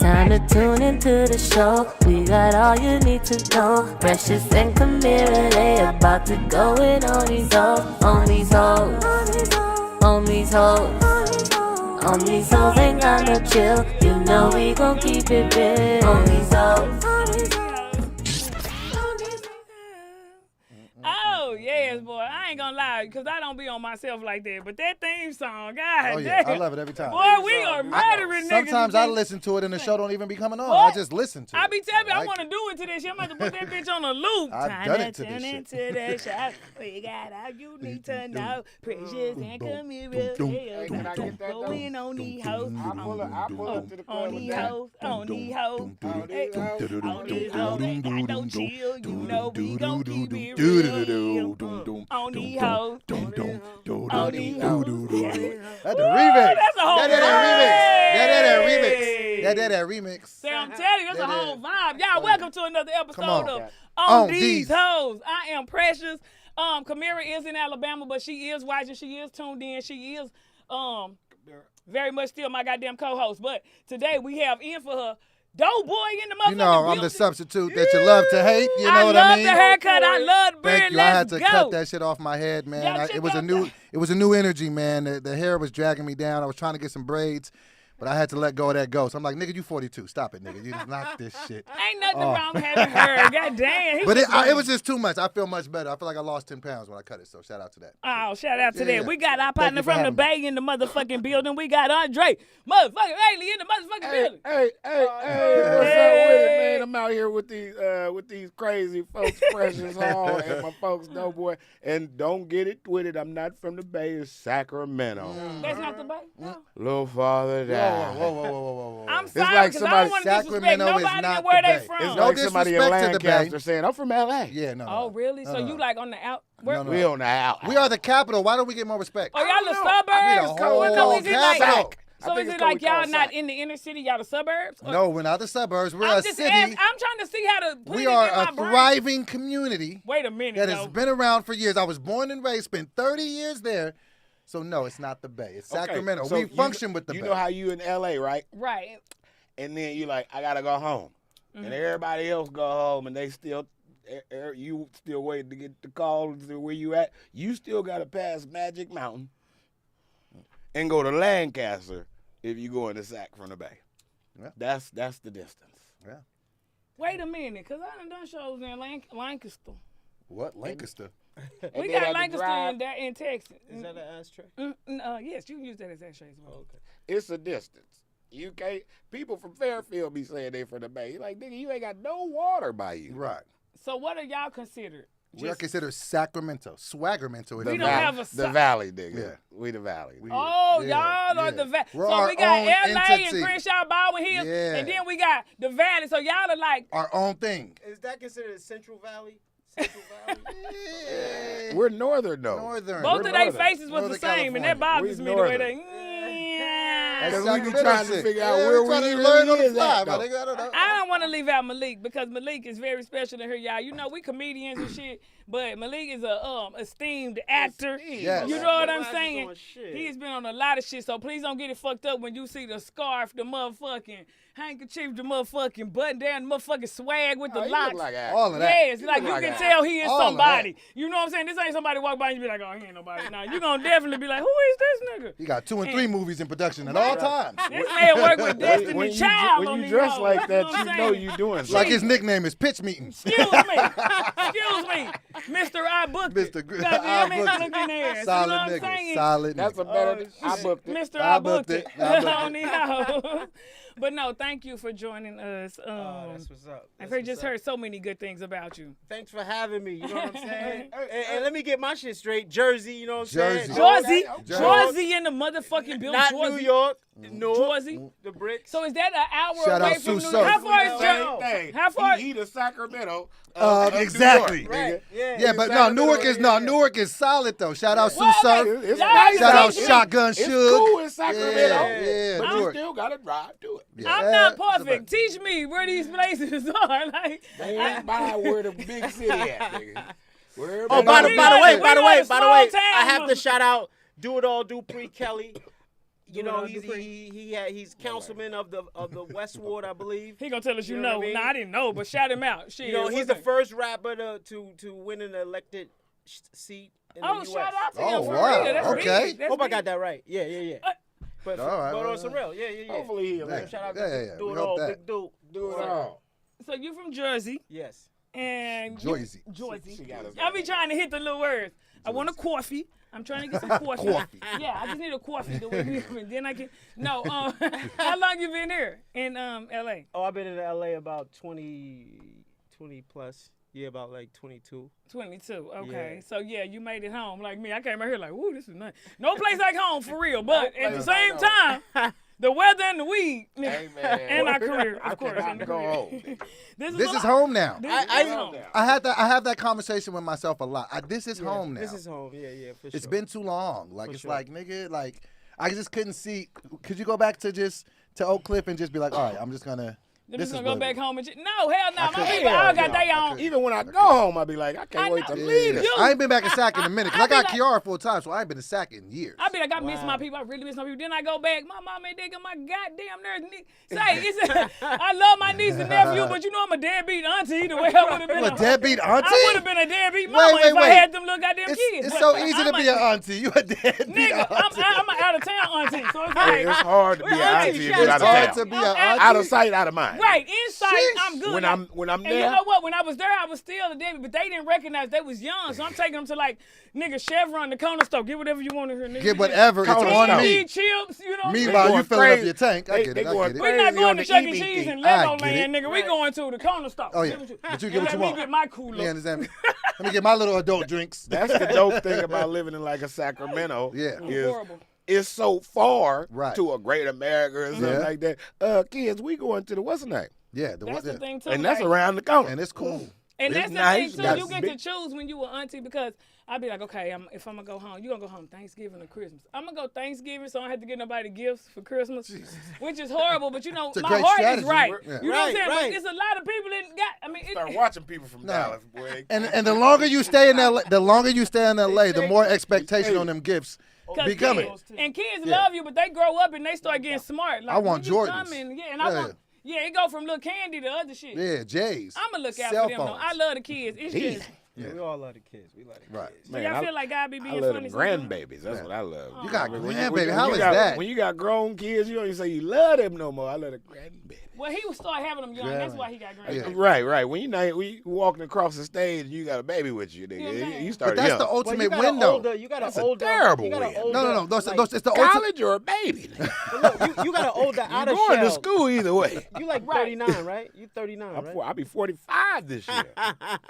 time to tune into the show. We got all you need to know. Precious and KAMIRA, they about to go in on these hoes. On these hoes. On these hoes. On these hoes ain't got no chill. You know we gon' keep it real. On these hoes. Oh, yes, boy. I ain't gonna lie, because I don't be on myself like that. But that theme song, God Oh, yeah. damn. I love it every time. Boy, we are murdering niggas. Sometimes I listen to it and the show don't even be coming on. I just listen to it. I be telling you, I like want to do it to this shit. I'm about to put that bitch on a loop. I've done it to this Tune shit. into the show. We got all you need to know. Precious and KAMIRA. Can I get that Go in on these hoes. I pull up to the club On with these that. hoes. On these hoes. On these hoes. On these hoes. Ain't got no chill. You know we gon' keep it real. On these hoes. On these hoes. That's the remix. That's a whole That remix. See, I'm telling you, that's a whole vibe. Y'all, welcome to another episode of On On These These. Hoes. I am Precious. KAMIRA is in Alabama, but she is watching. She is tuned in. She is very much still my goddamn co-host. But today we have in for her DOBOY in the motherfucking You know, I'm the building. substitute that you love to hate. You know what I mean? I love the haircut. I love the beard. Thank you. I had to Let's cut go. that shit off my head, man. Yeah, shit It was a new energy, man. The hair was dragging me down. I was trying to get some braids, but I had to let go of that ghost. I'm like, nigga, you 42. Stop it, nigga. You just knock this shit. Ain't nothing wrong with having hair. God damn. But it was just too much. I feel much better. I feel like I lost 10 pounds when I cut it, so shout out to that. Oh, shout out to Yeah. that. We got our Thank partner you for from the having Bay in the motherfucking building. We got Andre, motherfucking Haley in the motherfucking building. Hey, what's up with it, man? I'm out here with these crazy folks, Precious Hall, and my folks, DOBOY. And don't get it twisted, I'm not from the Bay, it's Sacramento. That's not the Bay? No. A little farther down. Whoa. I'm It's sorry, like because I don't somebody- want to disrespect Sacramento is nobody not and where the they Bay. from. It's No like somebody in disrespect to the Bay. Lancaster saying, I'm from LA. Yeah, no. Oh, really? So you like on the out? Where? No. We on the out. We are the capital. Why don't we get more respect? Oh, y'all the know. suburbs? We the whole So is it like? capital. So is it like y'all not in the inner city? Y'all the suburbs? Or- No, we're not the suburbs. We're I'm a just city. I'm trying to see how to put We it are in my a brain. thriving community Wait a minute, that though. has been around for years. I was born and raised, spent 30 years there. So no, it's not the Bay. It's Sacramento. So we you function with the Bay. You know how you in LA, right? Right. And then you like, I gotta go home. And everybody else go home and they still, you still waiting to get the call to where you at. You still gotta pass Magic Mountain and go to Lancaster if you go into Sac from the Bay. Yeah. That's the distance. Yeah. Wait a minute, because I done shows in Lancaster. What? Lancaster? We they got had to Lancaster drive. in Texas. Is that an ashtray? Yes, you can use that as ashtray as well. Okay. It's a distance. You can't, people from Fairfield be saying they from the Bay. You like, nigga, you ain't got no water by you. Right. So what are y'all considered? We are considered Sacramento. Swaggermento. We don't have a the Valley, nigga. Yeah. We the Valley. Oh, Yeah, y'all are the Valley. We're So our we got own LA entity. and Crenshaw, Baldwin Hills, Yeah. and then we got the Valley. So y'all are like, Our own thing. Is that considered Central Valley? Central Valley? Yeah. We're northern, though. Northern. both We're of their northern. faces was the Northern same, and that California. bothers We me the way northern. they. That's Because we be Sacramento trying to shit. figure out Yeah, where we we trying to really learn on the is fly, at, my though. nigga. I don't know. I don't want to leave out Malik because Malik is very special to hear y'all. You know, we comedians and shit, but Malik is a esteemed actor. Yes. You know what I'm Nobody's saying? on shit. He's been on a lot of shit, so please don't get it fucked up when you see the scarf, the motherfucking handkerchief, the motherfucking button down, the motherfucking swag with the Oh, he locks. look like that. All of that. Yes, like you like can that. tell he is All of somebody. You know what I'm saying? This ain't somebody walk by and you be like, oh, he ain't nobody. Now you gonna definitely be like, who is this nigga? He got 2 and 3 movies in production at all times. This man work with Destiny When Child you, on when you these dress hoes. like that, know what you I'm know saying? you doing something. Like his nickname is Pitch Meeting. Excuse me, Mr. I booked it. Mr. Gr- Goddamn I it, booked look in there. Solid you know what I'm nigga. saying? Solid That's nigga. a better. I booked it. Mr. I booked it. I booked it. On these hoes. But no, thank you for joining us. That's what's up. I've just heard so many good things about you. Thanks for having me. You know what I'm saying? and let me get my shit straight. Jersey, you know what I'm Jersey. saying? Jersey, Jersey in the motherfucking building. Not Jersey. New York. North. Jersey. The bricks. So is that an hour Shout away out from New Sue York? How Surf. far is Same Jersey? thing. How far? He the Sacramento. Exactly. New York, nigga. Right. Yeah. Yeah, but no, Newark is solid though. Shout out Sue Well, Surf. It's Y'all nice. Shout out It's Shotgun It's Suge. cool in Sacramento. Yeah, But Newark. you still gotta drive to it. Yeah, I'm not it's about- perfect. Teach me where these places are. Like, They ain't by where the big city at, nigga. Where Oh, everybody- by the way, we live in a small I town. have to shout out Do It All Dupree Kelly. You know, he's councilman of the West Ward, I believe. He gonna tell us You know what I mean? Nah, I didn't know, but shout him out. Shit, You know, he's what's the that? first rapper to win an elected seat in the U.S. shout out to Oh, him for wow. real. That's Okay. big. That's Hope I big. got that right. Yeah. But All right, going well, on some real. Yeah. Hopefully he'll Yeah. Shout out Yeah, to yeah. Do We It hope All, that. Big Dude. do it all. So you from Jersey Yes. and Jersey. She got us. I be trying to hit the little words. I want a coffee. I'm trying to get some coffee. Coffee. Yeah, I just need a coffee. The way we, then I can. No, how long you been here in L.A.? Oh, I've been in L.A. about 20 plus. Yeah, about like 22. 22. Okay, Yeah. so yeah, you made it home like me. I came out here like, woo, this is nice. No place like home for real. But at the same time, the weather and the weed, Hey, man. and our career, I of course. cannot and the go career. home. This is home now. This is home. I have that conversation with myself a lot. This is home now. This is home. Yeah, for sure. It's been too long. Like, For it's sure. like, nigga, like, I just couldn't see. Could you go back to Oak Cliff and just be like, all right, I'm just gonna. They're This just is gonna go what it back is. home and no, hell no. My couldn't- people all got Hell they no. own. Even when I go home, I be like, I can't wait to know. leave Yeah. this. I ain't been back in Sac in a minute because I got like- Kiara full time, so I ain't been to Sac in years. I be like, I miss Wow. my people. I really miss my people. Then I go back. My mom ain't digging my goddamn nerves. I love my niece and nephew, but you know I'm a deadbeat auntie. The way I would have been. You a deadbeat auntie? I would have been a deadbeat mama wait, if I wait. had them little goddamn kids. It's But so easy to I'm be an auntie. You a deadbeat nigga. auntie. I'm an out of town auntie, so it's Hey, like it's hard to be an auntie if you're It's out of hard town. to be an I'm auntie. Out of sight, out of mind. right inside. Sheesh. I'm good. When I'm And you there, know what? When I was there, I was still a deadbeat, but they didn't recognize they was young. So I'm taking them to like, nigga, Chevron, the corner store. Get whatever you want in here, nigga. Get whatever. It's Corner on store. me. Eat chips, you know. Meanwhile, you going filling up crazy. your tank. I They- get they it. I going get it. We're not crazy going on to the Chuck E. EB Cheese thing. and I Legoland, get it. nigga. We going to the corner store. Oh, yeah. Get what But you get what you Let want. me get my cooler. You understand me? Let me get my little adult drinks. that's the dope thing about living in like a Sacramento. Yeah. is Horrible. it's so far Right. to a great America or something Yeah. like that. Kids, we going to the what's the name? Yeah, That's the thing too. And that's like- around the corner. and it's cool. And It's that's the nice. thing Got too. You get big- to choose when you were auntie because I'd be like, okay, if I'm gonna go home, you gonna go home Thanksgiving or Christmas. I'm gonna go Thanksgiving, so I don't have to get nobody gifts for Christmas, which is horrible. But you know, a my great heart strategy. is right. Yeah. You know what I'm saying? Right. But it's a lot of people that got. I mean, Start watching people from No. Dallas, boy. And the longer you stay in LA, the more expectation on them gifts becoming. And kids Yeah. love you, but they grow up and they start getting smart. Like, I want when you Jordans. coming, yeah, and Yeah. I want. Yeah, it go from little candy to other shit. Yeah, J's. I'm gonna look out Cell for them though. phones. I love the kids. It's Jeez. just. Yeah, we all love the kids. We love the Right. kids. Do y'all feel like God be I being love funny them sometimes? grandbabies. That's what I love. You got When grandbaby. How you is got- that? When you got grown kids, you don't even say you love them no more. I love the grandbaby. Well, he would start having them young. That's why he got grandbabies. Yeah. Right. When you walking across the stage and you got a baby with you, nigga, Yeah, you But started that's young. the Well, ultimate window. You got an That's a older. terrible you got an win. older. No. It's the ultimate. College or a baby? Look, you got an older out You're of going to shell. school either way. You like 39, right? You 39, right? I'll be 45 this year.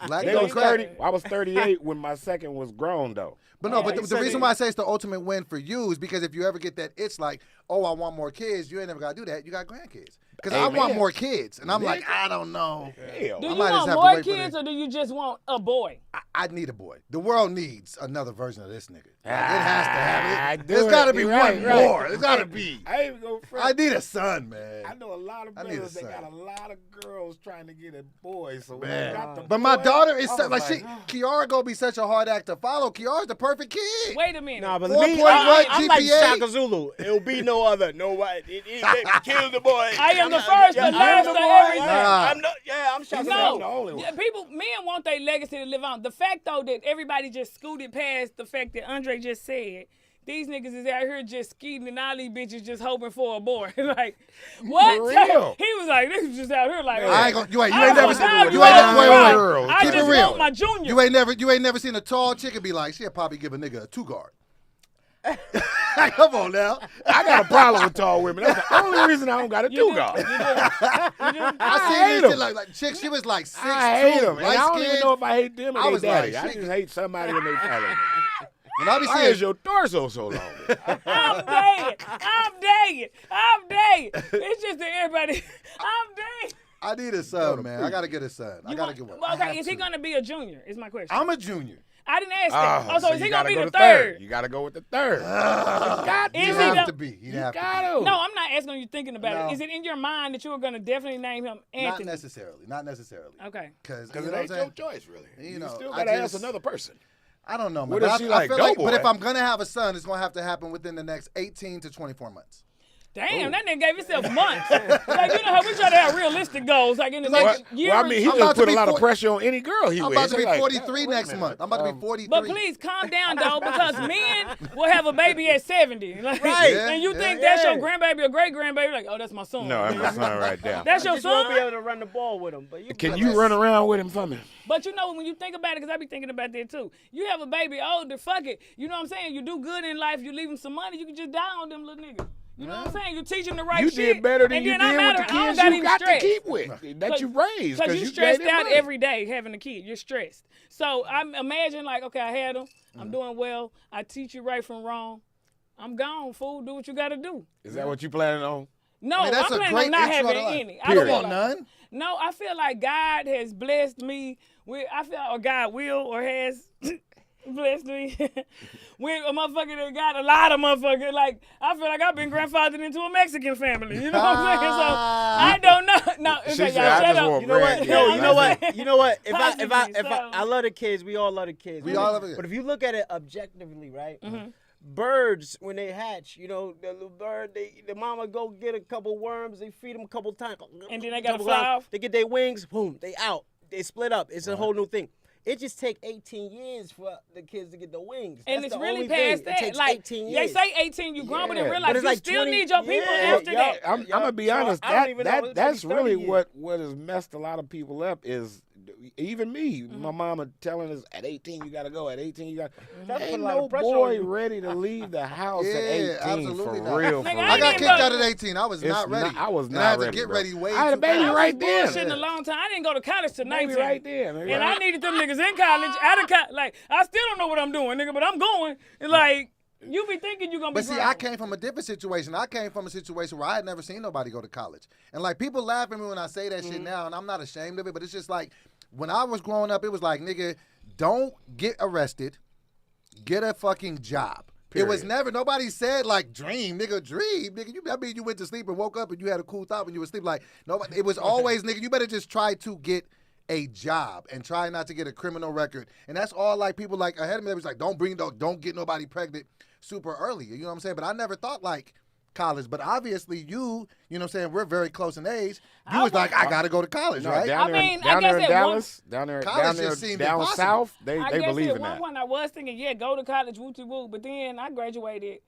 Black They don't was crack. 30. I was 38 when my second was grown though. But no, Yeah, but you the said reason it. why I say it's the ultimate win for you is because if you ever get that itch like, oh, I want more kids, you ain't never got to do that. You got grandkids. Because I want Amen. more kids. And I'm like, Nigga. I don't know. Hell. Do I you might just want have to more wait for kids the- or do you just want a boy? I need a boy. The world needs another version of this nigga. Like, it has to have it. do There's it. got to be You're one right. more. There's got to be. I ain't even go front. I need a son, man. I know a lot of I need a brothers that son. got a lot of girls trying to get a boy. So when Man. I got the But my boy, daughter is I so, was like, Kiara gonna be such a hard act to follow. Kiara's the perfect kid. Wait a minute. Nah, but 4 me, point what I'm like GPA? Shaka Zulu. It'll be no other. No what? Kill the boy. I am the first, the last, the everything. Nah. I'm Shaka Zulu. No, I'm the only one. Yeah, men want their legacy to live on. The fact though that everybody just scooted past the fact that Andre just said these niggas is out here just skeeting and all these bitches just hoping for a boy. Like what? For real. He was like, niggas just out here like. I ain't gonna. You ain't I never don't seen. know, You ain't never. Wait. I Keep just it real. want my junior. You ain't never seen a tall chick and be like, she'll probably give a nigga a 2-guard. Come on now. I got a problem with tall women. That's the only reason I don't got a You do. two-guard. I seen hate this 'em. shit like chick. She was like 6'2", I hate them. And I don't even light-skinned. know if I hate them or I they was daddy. like, I shit. just hate somebody in their family. When I be Why is seeing, your torso so long? I'm dead. It's just that everybody. I'm dead. I need a son, man. I gotta get a son. I gotta get one. Well, I okay, have is he to. gonna be a junior? Is my question. I'm a junior. I didn't ask that. Oh, so is you he gonna gotta be go the to third? You got to go with the third. You got Is He'd he have the- to be. He'd You have to got be. to. No, I'm not asking you thinking about No. it. Is it in your mind that you were gonna definitely name him Not Anthony? necessarily. Not necessarily. Okay. Because Because you it know ain't what your I'm saying? choice, really. You You know, still I got to ask just- another person. I don't know, man. What But if I she like feel like, Doughboy? but if I'm gonna have a son, it's gonna have to happen within the next 18 to 24 months. Damn, that nigga gave himself months. Like, you know how we try to have realistic goals, like in the next year. Well, I mean, he I'm just about to put a be lot of 40 pressure on any girl he I'm with. about to be Like, 43 wait a next minute. month. I'm about to be 43. But please calm down, though, because men will have a baby at 70. Like, Right. And you Yeah, think yeah. that's your grandbaby or great grandbaby? Like, oh, that's my son. No, that's my son right there. That's You your just won't be son. able to run the ball with him. But you Can you run around with him for me? But you know, when you think about it, because I be thinking about that too. You have a baby older, fuck it. You know what I'm saying? You do good in life, you leave him some money, you can just die on them little niggas. You know what I'm saying? You teach him the right You shit. did better than and you then did I'm with the I don't kids got you even got to stressed. keep with, that you raised. Because you gave stressed them out money. every day having a kid. You're stressed. So I'm imagine like, okay, I had him. I'm doing well. I teach you right from wrong. I'm gone, fool. Do what you got to do. Is that what you planning on? No, I mean, that's I'm a planning great on not intro to having life. any. I You don't don't feel want like, none? No, I feel like God has blessed me with, I feel, or God will or has blessed me with a motherfucker that got a lot of motherfuckers. Like, I feel like I've been grandfathered into a Mexican family. You know what I'm saying? So I don't know. No, She okay, said, y'all I shut just up. want You know what? bread. No, Yeah, you know that's what? You know what? If Possibly, I love the kids, we all love the kids. We all love it. But if you look at it objectively, right? Mm-hmm. Birds, when they hatch, you know, the little bird, the mama go get a couple worms, they feed them a couple times. And then they gotta couple fly times, off? They get their wings, boom, they out. They split up. It's a whole new thing. It just take 18 years for the kids to get the wings. And That's it's the really only past thing. that. It takes like 18 they years. say 18, you grown, but in Yeah. real But life, it's you like still 20 need your people yeah, after yup. that. I'm gonna be So honest. I don't even know. That's Maybe 30 really years. what has messed a lot of people up is even me. Mm-hmm. My mama telling us at 18 you gotta go. At 18 you got. That's Ain't put a lot no of pressure on boy you. ready to leave the house Yeah, at 18 absolutely for not. real. Nigga, For I I ain't got even kicked go- out at 18. I was It's not ready. not- I was And not I had ready, to get bro. ready way I had a too baby fast. right then. Bullshitting a long time. I didn't go to college till 19. Baby right there. Nigga. And I needed them niggas in college, out of college. Like, I still don't know what I'm doing, nigga, but I'm going. And like, you be thinking you gonna be But see, grown. I came from a different situation. I came from a situation where I had never seen nobody go to college. And like people laugh at me when I say that shit now, and I'm not ashamed of it, but it's just like when I was growing up, it was like, nigga, don't get arrested, get a fucking job. It was Period. never, nobody said like dream, nigga, dream. Nigga, I mean, you went to sleep and woke up and you had a cool thought when you were asleep. Like, nobody, it was always, nigga, you better just try to get a job and try not to get a criminal record. And that's all like people like ahead of me, they was like, don't get nobody pregnant super early. You know what I'm saying? But I never thought like college. But obviously you know what I'm saying, we're very close in age. You was like, I gotta go to college, No, right? down I there, mean, I down guess there in at one- Dallas, down College there just seemed down impossible. south, they I guess believe at in one that. point I was thinking, yeah, go to college, wooty woo. But then I graduated,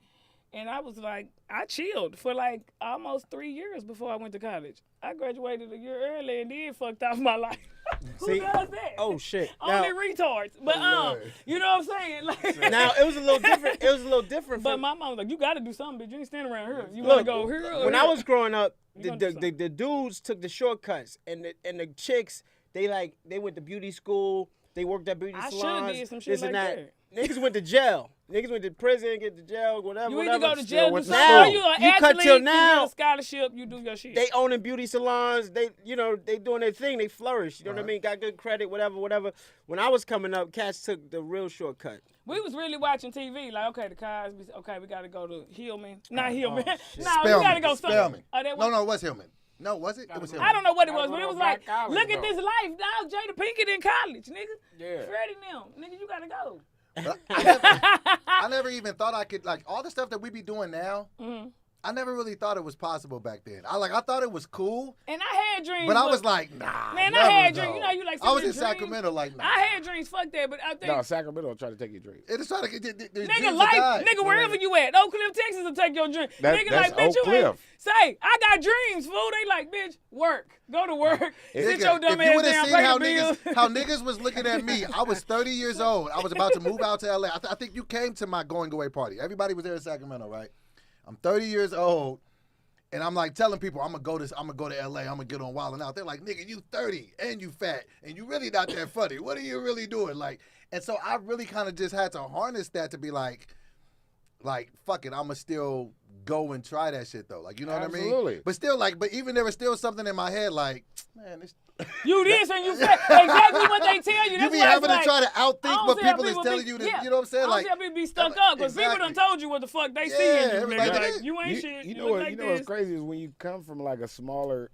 and I was like, I chilled for like almost 3 years before I went to college. I graduated a year early and then fucked off my life. Who See? does that? Oh shit. Only Now, retards. But you know what I'm saying? Like, now it was a little different. It was a little different. but from, my mom was like, you got to do something, bitch. You ain't standing around here. You want to Look, go here or when here? I was growing up, You the, gonna do the, the, something. the dudes took the shortcuts, and the chicks they went to beauty school. They worked at beauty I shoulda salons. did some shit this and like that. Niggas went to jail. Niggas went to prison, get to jail, whatever. You either whatever. go to jail, do went to something, school. or you an You cut athlete, till you now. get a scholarship, you do your shit. They owning beauty salons. They doing their thing. They flourish. You know what I mean? Got good credit, whatever. When I was coming up, cats took the real shortcut. We was really watching TV, like, okay, the Cosby's, okay, we got to go to Hillman. Not Hillman. no, we Spellman. got to go somewhere. Spellman. Oh, that No, was- no, it was Hillman. No, was it? It was Hillman. I don't know what it was, Gotta but go it was to like, Black College, look at though. this life, dog. Jada Pinkett in college, nigga. Yeah. Freddie them. Nigga, you got to go. But I never even thought I could, like, all the stuff that we be doing now, I never really thought it was possible back then. I thought it was cool, And I had dreams. but I was like, nah. Man, never, I had though. dreams. You know, you like I was some in dreams. Sacramento, like, nah. I had dreams. Fuck that. But I think, No, Sacramento try to take your dreams. It is trying to get the dreams nigga, will life, die. nigga, wherever you at, Oak Cliff, Texas will take your dream. Nigga, That's like, bitch, Oak you ain't. Cliff. Say, I got dreams, fool. They like, bitch, work. Go to work. Sit Nigga, your dumb if you ass would have down, seen pay how the bills. niggas was looking at me, I was 30 years old. I was about to move out to LA. I think you came to my going away party. Everybody was there in Sacramento, right? I'm 30 years old, and I'm like telling people I'm gonna go to LA. I'm gonna get on Wild 'N Out. They're like, nigga, you 30 and you fat and you really not that funny. What are you really doing? Like, and so I really kind of just had to harness that to be like, fuck it, I'ma still go and try that shit though. Like, you know what I Absolutely. mean? But still, like, but even there was still something in my head like, man, this. You this and you fat. Exactly what they tell you. You That's be why it's having to like, try to I outthink don't what see how people is telling be- you. To, yeah. you know what I'm saying? I don't Like, see how people be stuck up because people done exactly. told you what the fuck they see Yeah, in you. everybody Nigga. did. Like, you ain't shit. You know look what? like You know this. what's crazy is when you come from like a smaller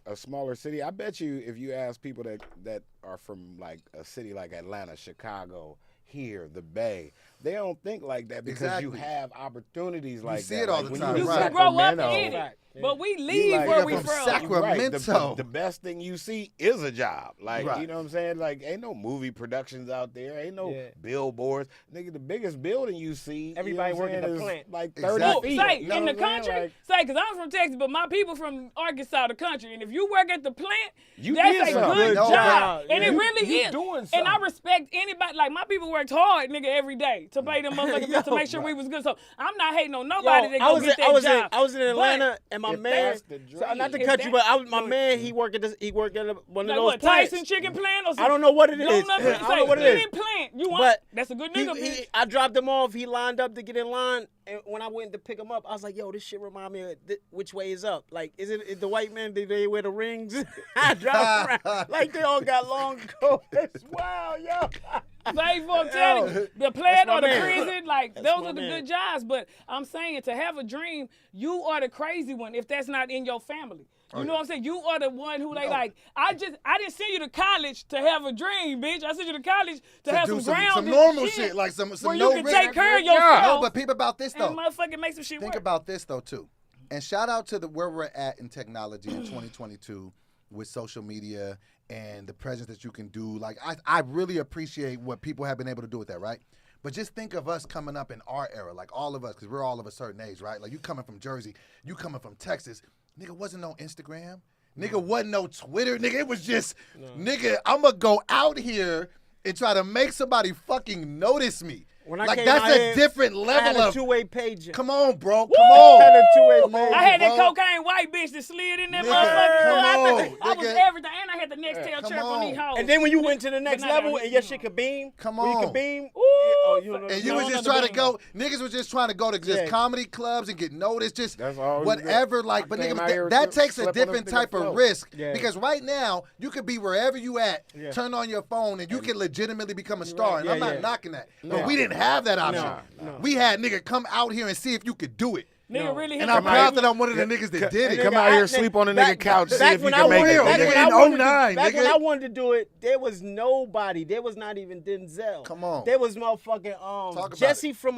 city. I bet you if you ask people that are from like a city like Atlanta, Chicago, here, the Bay. They don't think like that because you Exactly. have opportunities like see that. it all Like, the when time, you You right. can grow up Sacramento, in it, Fact, yeah. but we leave like- where Nigga we from from. Sacramento. The best thing you see is a job. Like, Right. you know what I'm saying? Like, ain't no movie productions out there. Ain't no Yeah. billboards. Nigga, the biggest building you see, Everybody you know what I'm working the saying, plant. is like 30 Exactly. feet. Say, You know in the what I'm saying? country, Like, say, because I'm from Texas, but my people from Arkansas, the country, and if you work at the plant, You that's did a something. good No job. doubt. And it You- really you is. doing And I something. respect anybody. Like, my people worked hard, nigga, every day to pay them motherfuckers bills to make sure we was good. So I'm not hating on nobody that go get that job. I was in Atlanta, and my if man, that's the not to dream. cut If you, that- but my man, he worked at one of Like those what, plants. Tyson chicken plant or something? I don't know what it Don't is. know I don't know what it any is. plant you want. But That's a good nigga, bitch. I dropped him off. He lined up to get in line, and when I went to pick him up, I was like, "Yo, this shit remind me of which way is up? Like, is the white man? Did they wear the rings? I dropped around like they all got long coats. Wow, yo." Say for I'm telling you, the plant my or the man. prison, like That's those my are the man. good jobs. But I'm saying to have a dream, you are the crazy one if that's not in your family. You know what I'm saying? You are the one who they like. I didn't send you to college to have a dream, bitch. I sent you to college to have do some grounded some normal shit, like some where no you can risk. take care of No, yourself. but peep about this though. And motherfucking make some shit Think work. about this though too, and shout out to where we're at in technology in 2022 with social media and the presence that you can do. Like I really appreciate what people have been able to do with that, right? But just think of us coming up in our era, like all of us, because we're all of a certain age, right? Like you coming from Jersey, you coming from Texas, nigga wasn't no Instagram, nigga wasn't no Twitter, nigga. It was just, nigga, I'ma go out here and try to make somebody fucking notice me. When I Like came that's out a here, different I had level a of. two-way pager. Come on, bro. Come I on. had a two-way Come on, pager. I had that bro. cocaine white bitch that slid in that Nigga, motherfucker. come I was on, nigga. everything, and I had the next tail come chirp on these on. hoes. And then when you went to the next not level down and here. your shit could beam, Come when you on. could beam. Ooh, oh, you know, And you No, was no, just no, trying to no. go. Niggas was just trying to go to just Yeah. comedy clubs and get noticed. Just That's all we whatever. did. Like, but I came niggas, out here that to takes a slip on different this type nigga of flow. risk. Yeah. Because right now you could be wherever you at, Yeah. turn on your phone, and you can legitimately become a star. And Yeah, I'm not yeah. knocking that. No. But we didn't have that option. No. We had nigga come out here and see if you could do it. Nigga really hit And the I'm mic. proud that I'm one of the niggas that did it. Come out here, sleep on a nigga couch, see if you can make it. Back nigga. when I In wanted to- 09, back when nigga. I wanted to do it, there was nobody. There was not even Denzel. Come on. There was motherfucking about Jesse from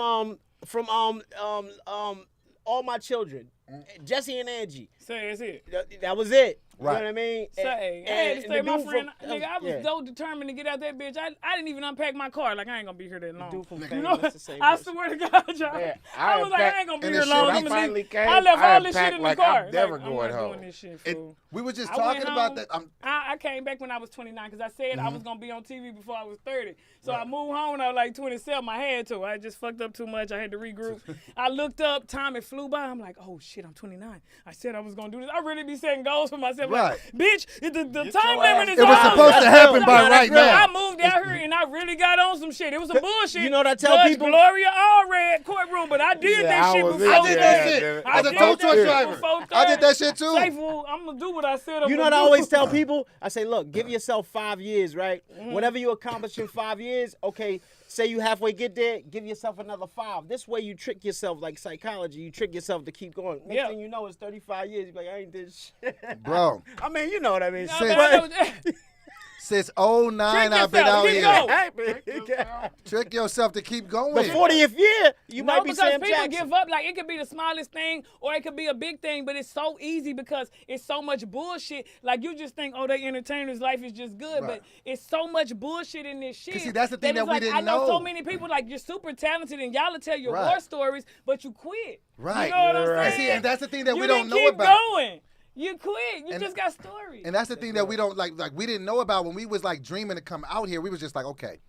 All My Children. Jesse and Angie. Say it's it. That was it. Right. You know what I mean? Say, I had to stay. the My dude friend, from- nigga, I was yeah. so determined to get out that bitch. I didn't even unpack my car. Like I ain't gonna be here that long. Dude from You Fame, know, that's the same I person. swear to God, y'all. Yeah, I was like, I ain't gonna be and here the long. shit I'm I gonna finally leave. came, I left I all this shit unpacked in the like car. I'm never I'm going not home. doing this shit, It- fool. we were just I talking went about home. that. I came back when I was 29 because I said I was gonna be on TV before I was 30. So I moved home when I was like 27. I had to. I just fucked up too much. I had to regroup. I looked up. Time it flew by. I'm like, oh shit, I'm 29. I said I was gonna do this. I really be setting goals for myself. Right. Like, bitch, the time your limit ass is It was over. supposed to happen by Yeah, right that's real. now. I moved out here and I really got on some shit. It was some bullshit. You know what I tell Judge people? Gloria Allred courtroom, but I did Yeah, that I shit was before. in I did Yeah, that yeah, shit yeah. as a did tow that truck shit driver. before I did 30. that shit too. Say, fool, I'm gonna do what I said. You know what I always tell people? I say, look, give yourself 5 years, right? Whatever you accomplish in 5 years, okay, say you halfway get there, give yourself another 5. This way you trick yourself, like psychology, you trick yourself to keep going. Next Yeah. thing you know, it's 35 years. You're like, I ain't did shit. Bro, I mean, you know what I mean. Nah, Since- but I know- since 09, I've been yourself. out Keep here. going. Trick yourself to keep going. The 40th year, you No, might be because Sam people Jackson. give up. Like it could be the smallest thing, or it could be a big thing. But it's so easy because it's so much bullshit. Like you just think, oh, they entertainers' life is just good, Right. but it's so much bullshit in this shit. 'Cause see, that's the thing it's that we like, didn't I know so know. many people like you're super talented and y'all will tell your Right. war stories, but you quit. Right. You know what I'm Right. And saying? see, and that's the thing that you we didn't don't know keep about. going. You quit. You And- just got stories. And that's the thing that we don't like we didn't know about when we was like dreaming to come out here. We was just like, okay,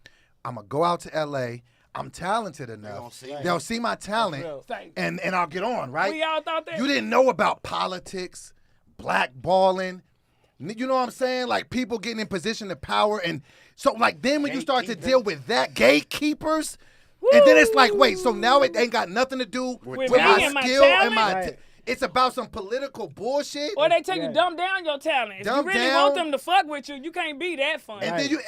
I'm gonna go out to LA. I'm talented enough. They'll see my talent real. and I'll get on, right? We all thought that. You didn't know about politics, blackballing. You know what I'm saying? Like people getting in position of power. And so like then when you start to deal with that, gatekeepers, and then it's like, wait, so now it ain't got nothing to do with me my and my skill and talent? my Right. it's about some political bullshit. Or they tell you dumb down your talent. If you Dumb really down. want them to fuck with you, you can't be that funny. And then you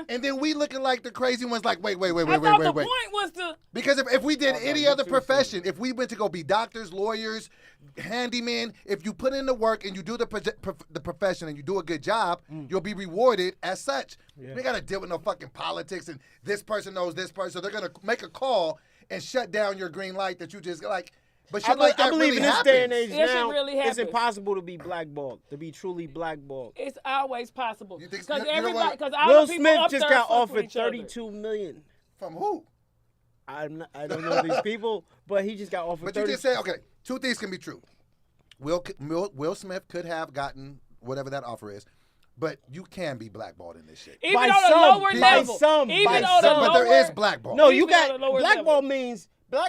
and then we looking like the crazy ones. Like wait. I thought the point was to. Because if we did any other profession, if we went to go be doctors, lawyers, handyman, if you put in the work and you do the profession and you do a good job, you'll be rewarded as such. You ain't got to deal with no fucking politics and this person knows this person. So they're going to make a call and shut down your green light that you just like. But shit like that I believe really in this happens. day and age It should now, really it's happen. impossible to be blackballed, to be truly blackballed. It's always possible. You think- Because you know everybody, what? because all Will the people Smith up just there got fuck with offered each other. $32 million. From who? I don't know these people, but he just got offered. But you just said, okay, two things can be true. Will Smith could have gotten whatever that offer is, but you can be blackballed in this shit. Even By on a some, lower by level. some, Even by on a some. lower. But there is blackball. No, you Even on got a lower blackball level. means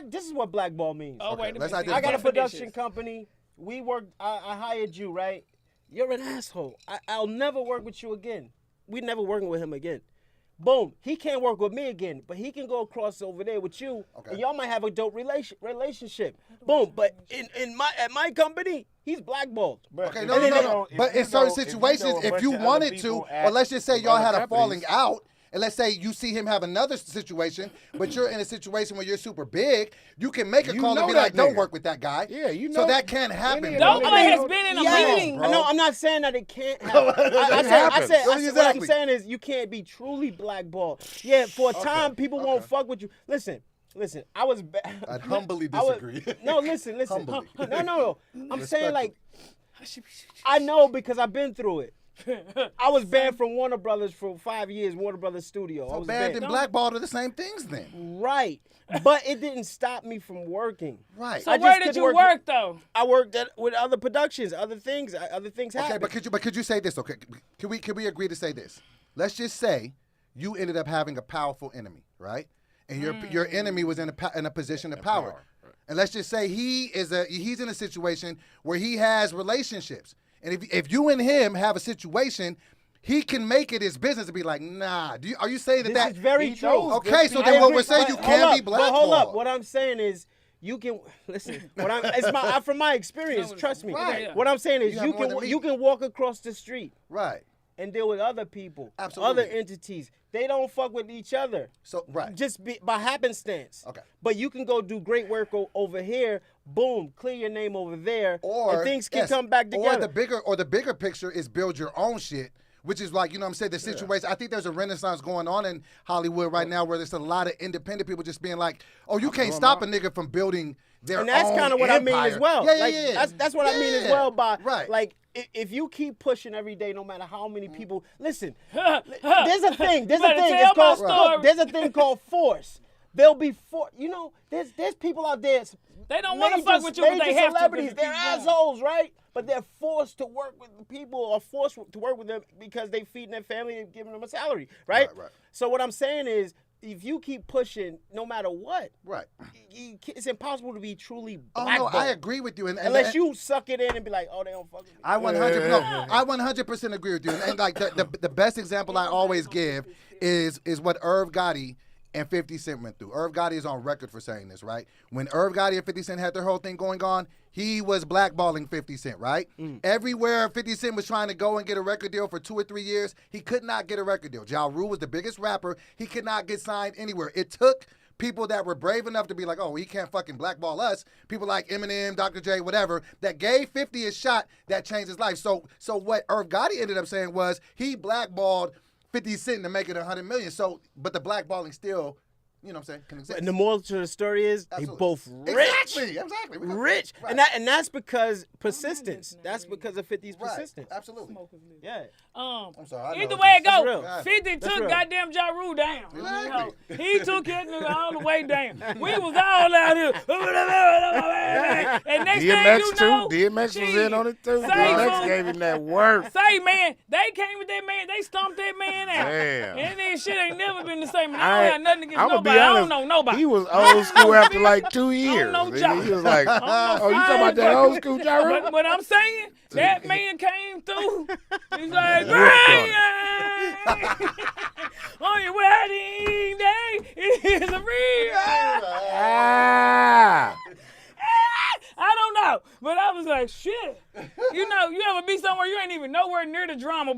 This is what blackball means. Oh, wait a let's minute. identify. I got a Definitions. production company. We worked. I hired you, right? You're an asshole. I'll never work with you again. We never working with him again. Boom. He can't work with me again, but he can go across over there with you, and y'all might have a dope relationship. Boom. But at my company, he's blackballed. Okay, no. But in certain situations, if you wanted to, or let's just say y'all had a falling out, and let's say you see him have another situation, but you're in a situation where you're super big, you can make a call and be like, don't work with that guy. Yeah, you know. So that can happen. DOBOY I mean, has been in a meeting. bro. No, I'm not saying that it can't happen. I said what I'm Exactly. saying is you can't be truly blackballed. Yeah, for a time, people won't fuck with you. Listen, I was. I'd humbly disagree. No, listen. Humbly. No. I'm saying like, I know because I've been through it. I was banned from Warner Brothers for 5 years, Warner Brothers Studio. I So was banned and blackballed are the same things then. Right. But it didn't stop me from working. Right. So I where just did couldn't you work though? I worked with other productions, other things Okay, happen. but could you say this? Okay, can we agree to say this? Let's just say you ended up having a powerful enemy, right? And your enemy was in a position of power. And let's just say he's in a situation where he has relationships. And if you and him have a situation, he can make it his business to be like, nah. Are you saying This that? is very he true. knows. Okay, so I then what agree, we're saying, but you hold can't up, be but hold up. blackballed. What I'm saying is, you can listen. It's from my experience. Trust me. Right. What I'm saying is, You have more than me. you can walk across the street Right. and deal with other people, Absolutely. other entities. They don't fuck with each other. So right. Just by happenstance. Okay. But you can go do great work over here. Boom, clear your name over there, Or and things can yes, come back together. Or the bigger picture is build your own shit, which is like, you know what I'm saying, the situation. I think there's a renaissance going on in Hollywood right now where there's a lot of independent people just being like, oh, you can't stop a nigga from building their own And that's kind of what empire. I mean as well. Yeah. Like, that's what I mean as well by right. like if you keep pushing every day, no matter how many people listen. There's a thing. There's a better thing. tell It's called. my story. Look, there's a thing called force. There'll be you know, there's people out there. They don't want to fuck with you, but major they have to. celebrities. They're assholes, right? But they're forced to work with the people, or forced to work with them because they feeding their family and giving them a salary, right? Right. So what I'm saying is, if you keep pushing, no matter what, Right. it's impossible to be truly Oh, blackballed. no, I agree with you. And Unless you suck it in and be like, oh, they don't fuck with me. I 100% agree with you. And like the best example I always give is what Irv Gotti and 50 Cent went through. Irv Gotti is on record for saying this, right? When Irv Gotti and 50 Cent had their whole thing going on, he was blackballing 50 Cent, right? Everywhere 50 Cent was trying to go and get a record deal for 2 or 3 years, he could not get a record deal. Ja Rule was the biggest rapper. He could not get signed anywhere. It took people that were brave enough to be like, oh, he can't fucking blackball us. People like Eminem, Dr. J, whatever, that gave 50 a shot that changed his life. So what Irv Gotti ended up saying was he blackballed 50 Cent to make it $100 million. So, but the blackballing still, you know what I'm saying, can exist. And the moral to the story is Absolutely. they both rich. Exactly. Rich. Right. And that's because persistence. That's because of 50's Right. persistence. Absolutely. Yeah. I'm sorry. I know Either what way it That's go, real. 50 That's took real. goddamn Ja Rule down. Exactly. He took that nigga all the way down. We was all out here. And next thing DMX you know, too. DMX was in on it too. Say, DMX fool. gave him that work. Say, man, they came with that man. They stomped that man out. Damn. And then shit ain't never been the same. And I don't have nothing against I'ma nobody. be I honest, don't know nobody. He was old school after like 2 years. know And Ja. he was like, I don't know oh, you talking about that Friday, old school Ja Rule? But what I'm saying, that man came through. He's like, on your wedding day, it is a real. Ah. I don't know, but I was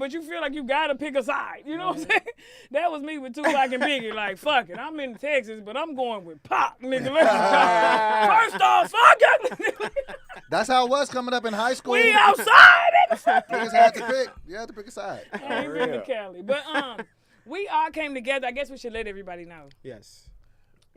but you feel like you gotta pick a side. You know what I'm saying? That was me with Tupac and Biggie. Like, fuck it, I'm in Texas, but I'm going with Pac, nigga. First off, fuck it. That's how it was coming up in high school. We outside. Niggas had to pick. You had to pick a side. I ain't been to Cali, but we all came together. I guess we should let everybody know. Yes.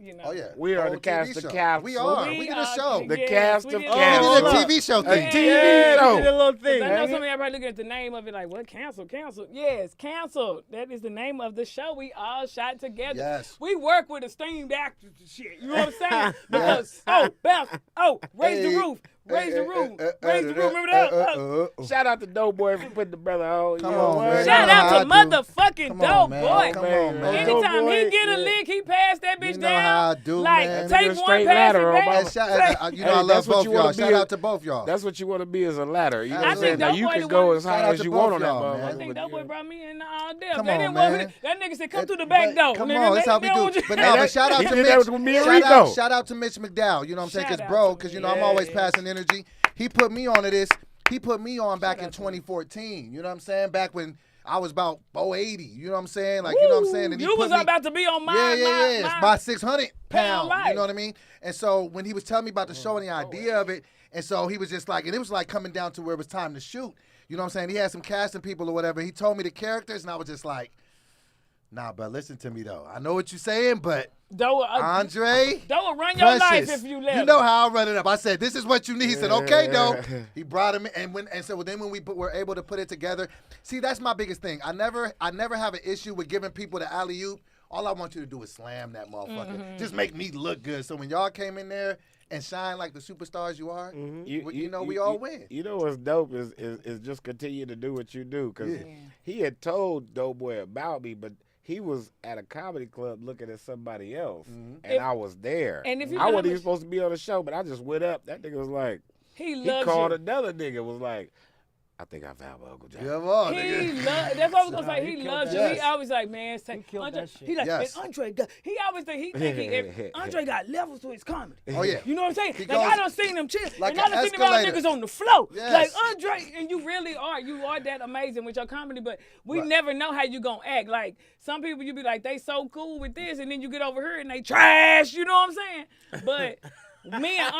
You know. Oh yeah. We are Whole the cast TV of show. cast. We are. We did a show. The yes, cast we of did. cast. We did a look. TV show A thing. TV Yeah, show. we did a little thing. I know ain't some it? of everybody looking at the name of it like, what? Canceled. Yes, canceled. That is the name of the show. We all shot together. Yes. We work with esteemed actors and shit. You know what I'm saying? Because, bounce. Raise the roof. Raise the roof. Raise the roof. Remember that? Shout out to Doughboy for putting the brother on. Come you know on, what? man. Shout You know out how to I do. motherfucking Come on, man. Doughboy. Come on, man. Anytime he Doughboy, get a lick, he pass that bitch You know down. how I do, like, man. take Nigga one, straight pass lateral, it mama. back. You know I Hey, love that's what both you y'all. wanna be Shout a- out to both y'all. That's what you want to be as a ladder. You know I what I'm think saying? Now you Doughboy can the go one- as Shout high out as to you both want on that y'all, man. I motherfucker. think but Doughboy yeah. brought me in all depth. Come They on, didn't want me man. to, that nigga said, come through the back door. Come nigga. on, that's They- how we they don't want do. you- But no, but shout out He to did Mitch. that with me and Shout Rico. out, shout out to Mitch McDowell. You know what I'm saying? Shout Because out bro, to because him. I'm always Yes. passing energy. He put me onto this. He put me on back in 2014. You know what I'm saying? Back when I was about 480. You know what I'm saying? Like, you know what I'm saying? And he You put was me, about to be on my, yeah. my, By 600 pounds. life. You know what I mean? And so when he was telling me about the show and the idea of it, and so he was just like, and it was like coming down to where it was time to shoot. You know what I'm saying? He had some casting people or whatever. He told me the characters, and I was just like, nah, but listen to me though. I know what you're saying, but Doe, Andre, Doe will run your life Precious, if you let you him. know how I run it up. I said, this is what you need. He said, okay, though. He brought him in, and so then when we were able to put it together, see, that's my biggest thing. I never have an issue with giving people the alley-oop. All I want you to do is slam that motherfucker. Just make me look good. So when y'all came in there and shine like the superstars you are, you know, we all win. You know what's dope is just continue to do what you do. Because he had told Doughboy about me, but he was at a comedy club looking at somebody else, and I was there. And if you I know wasn't how even much- supposed to be on the show, but I just went up. That nigga was like, He he loves called you. another nigga, was like, I think I found my Uncle Jack. Come on, He nigga. that's what I was gonna say. he He killed loves that you. He shit. always like, man, say, killed Andre. that shit. He like, Yes. and Andre got. He always think Andre got levels to his comedy. Oh, yeah. You know what I'm saying? He Like goes I done seen them chill, like and I an done seen them all escalator. niggas on the floor. Yes. Like Andre, and you really are. You are that amazing with your comedy, but we Right. never know how you gonna act. Like some people, you be like, they so cool with this, and then you get over here and they trash. You know what I'm saying? But me and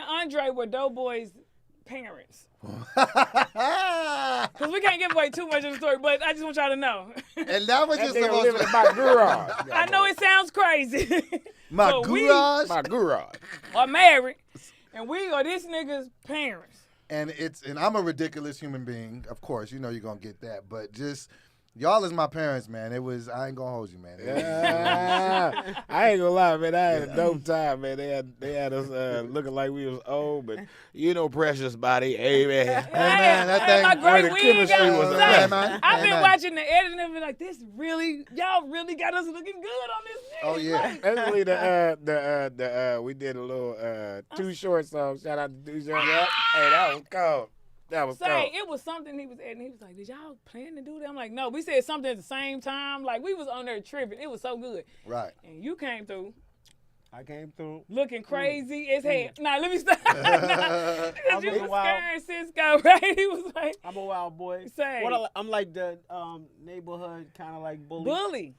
Andre were Doughboy's parents. Because we can't give away too much of the story, but I just want y'all to know. And that was That just the nigga living most. in my garage. I know it sounds crazy. My but we garage. My garage. are married, and we are this nigga's parents. And I'm a ridiculous human being, of course. You know you're gonna get that, but just y'all is my parents, man. I ain't gonna hold you, man. I ain't gonna lie, man. I had a dope time, man. They had us looking like we was old, but you know, precious body, hey man. man, that thing- my great the wig chemistry got was me amazing. saying, Hey, man. I've Hey, been man. watching the editing and be like, y'all really got us looking good on this shit. Oh, yeah. Like, Especially we did a little Too Short song. Shout out to Too Short. Hey, that was cold. That was cold. say it was something he was editing. He was like, did y'all plan to do that? I'm like, no, we said something at the same time. Like we was on there tripping. It was so good. Right. And you came through I came through. looking crazy as hell. Nah, let me stop. I'm You a was wild- scaring Cisco, right? He was like, I'm a wild boy. Say. I'm like the neighborhood kind of like bully. bully.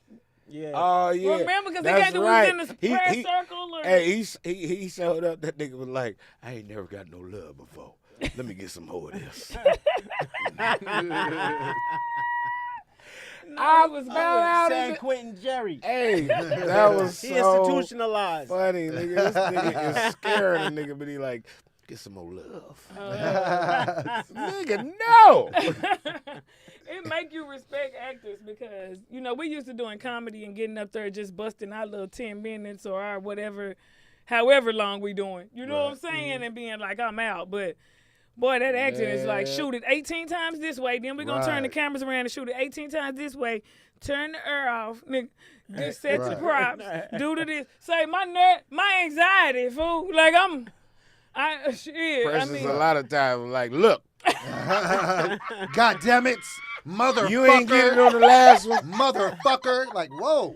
Yeah. Oh yeah. Remember, because they That's can't do right. it in the prayer circle. Or... Hey, he showed up. That nigga was like, I ain't never got no love before. Let me get some more of this. I was found out. San Quentin Jerry. Hey, that was He so institutionalized. funny, nigga. This nigga is scaring a nigga, but he like, get some more love. Nigga, no. It make you respect actors because, you know, we used to doing comedy and getting up there just busting our little 10 minutes or our whatever, however long we doing. You know what I'm saying? And being like, I'm out. But, boy, that acting is like, shoot it 18 times this way. Then we're going to turn the Right. cameras around and shoot it 18 times this way. Turn the air off. Nigga, just set the props. Do to this. Say, my anxiety, fool. Like, shit. Precious a lot of times like, look, God damn it, motherfucker. you ain't getting on the last one. Motherfucker. Like, whoa.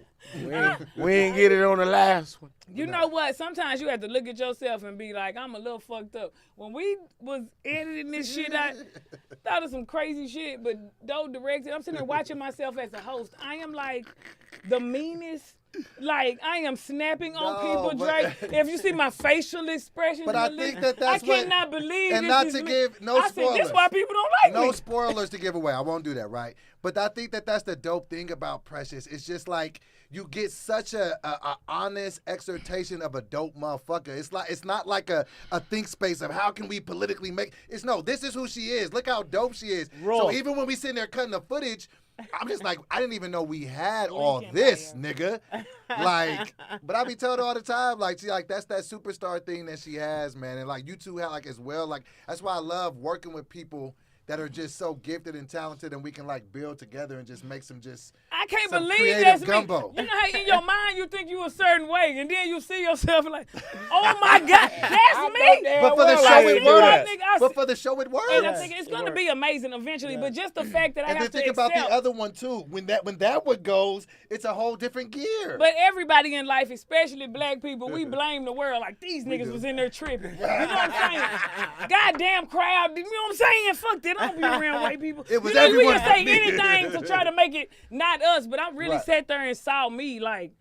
We ain't get it on the last one. You know what? Sometimes you have to look at yourself and be like, I'm a little fucked up. When we was editing this shit, I thought of some crazy shit, but though directed, I'm sitting there watching myself as a host. I am like the meanest. Like, I am snapping on people, Drake. If you see my facial expressions, But I think that's I cannot believe and this not is to me. give no I spoilers. said, this is why people don't like No me. spoilers to give away. I won't do that, right? But I think that's the dope thing about Precious. It's just like you get such a honest exhortation of a dope motherfucker. It's not like a think space of how can we politically make. It's no, this is who she is. Look how dope she is. Raw. So even when we sitting there cutting the footage, I'm just like, I didn't even know we had all this, nigga. Like, but I be told her all the time, like, she like that's that superstar thing that she has, man. And like you two have like as well. Like that's why I love working with people that are just so gifted and talented, and we can like build together and just make some I can't some believe creative that's gumbo. me. You know how in your mind you think you a certain way, and then you see yourself like, oh my God, that's me. But for the well show I it didn't do that. works. I But for the show it works. And I'm thinking it's gonna be amazing eventually, but just the fact that I And then have to think about the accept. other one too. When that one goes, it's a whole different gear. But everybody in life, especially black people, we blame the world like these niggas was in there tripping. You know what I'm saying? Goddamn crowd. You know what I'm saying? Fuck that. I don't be around white people. It was you know, we everyone can say but me. anything to try to make it not us, but I really Right. sat there and saw me like,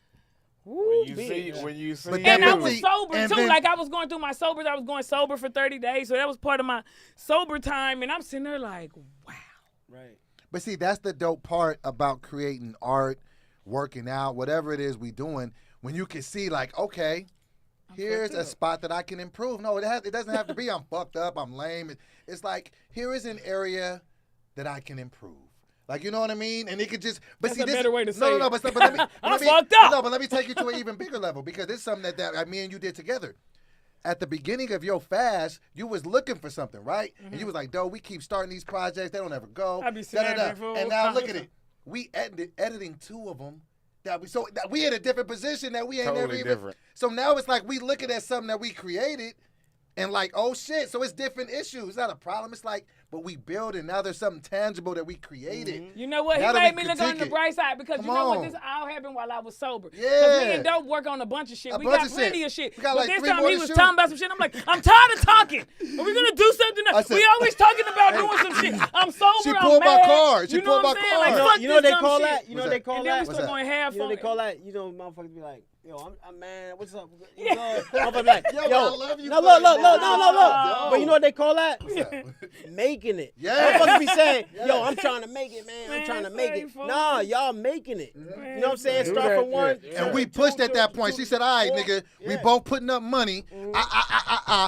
woo, When you see, But and I then- was sober and too. then- Like I was going through my sobers. I was going sober for 30 days, so that was part of my sober time. And I'm sitting there like, wow. Right. But see, that's the dope part about creating art, working out, whatever it is we doing, when you can see like, okay, here's a spot that I can improve. No, it doesn't have to be I'm fucked up, I'm lame. It's like, here is an area that I can improve. Like, you know what I mean? And it could just, but That's see, a this better way to say no, it. but let me, I'm let me- fucked up. No, but let me take you to an even bigger level because this is something that me and you did together. At the beginning of your fast, you was looking for something, right? And you was like, "Doe, we keep starting these projects, they don't ever go." I be Da-da-da. snapping, fool. And now look at it. We editing 2 of them. That we in a different position that we ain't Totally never even. different. So now it's like we looking at something that we created, and like, oh shit. So it's different issues. It's not a problem. It's like, but we build and now there's something tangible that we created. You know what? He Now that made we me look on critique the it. bright side because Come you know what? on. This all happened while I was sober. Yeah. Because me and Dope work on a bunch of shit. A We bunch got of plenty shit. of shit. We got But like this 3 time more he to was shoot. talking about some shit. I'm like, I'm tired of talking. Are we gonna do something I else? said- We always talking about doing some shit. I'm sober. She I'm pulled my mad. card. She You know pulled what my I'm saying? Like, card. fuck You know what this they dumb call shit. that? You know what they call And then we that? start going half You know on they it. call that? You know, motherfuckers be like, yo, I'm mad. What's up? You Yeah. good? Motherfuckers be like, Yo, yo, I love you. no, look. No. But you know what they call that? What's that? Making it. Yeah. Motherfuckers be saying, Yeah. yo, I'm trying to make it, man. I'm Man, trying to make say, it. fool. Nah, y'all making it. You know what I'm saying? Do Start that from one. shit. And we pushed at that point. She said, "All right, nigga, we Yeah. both putting up money.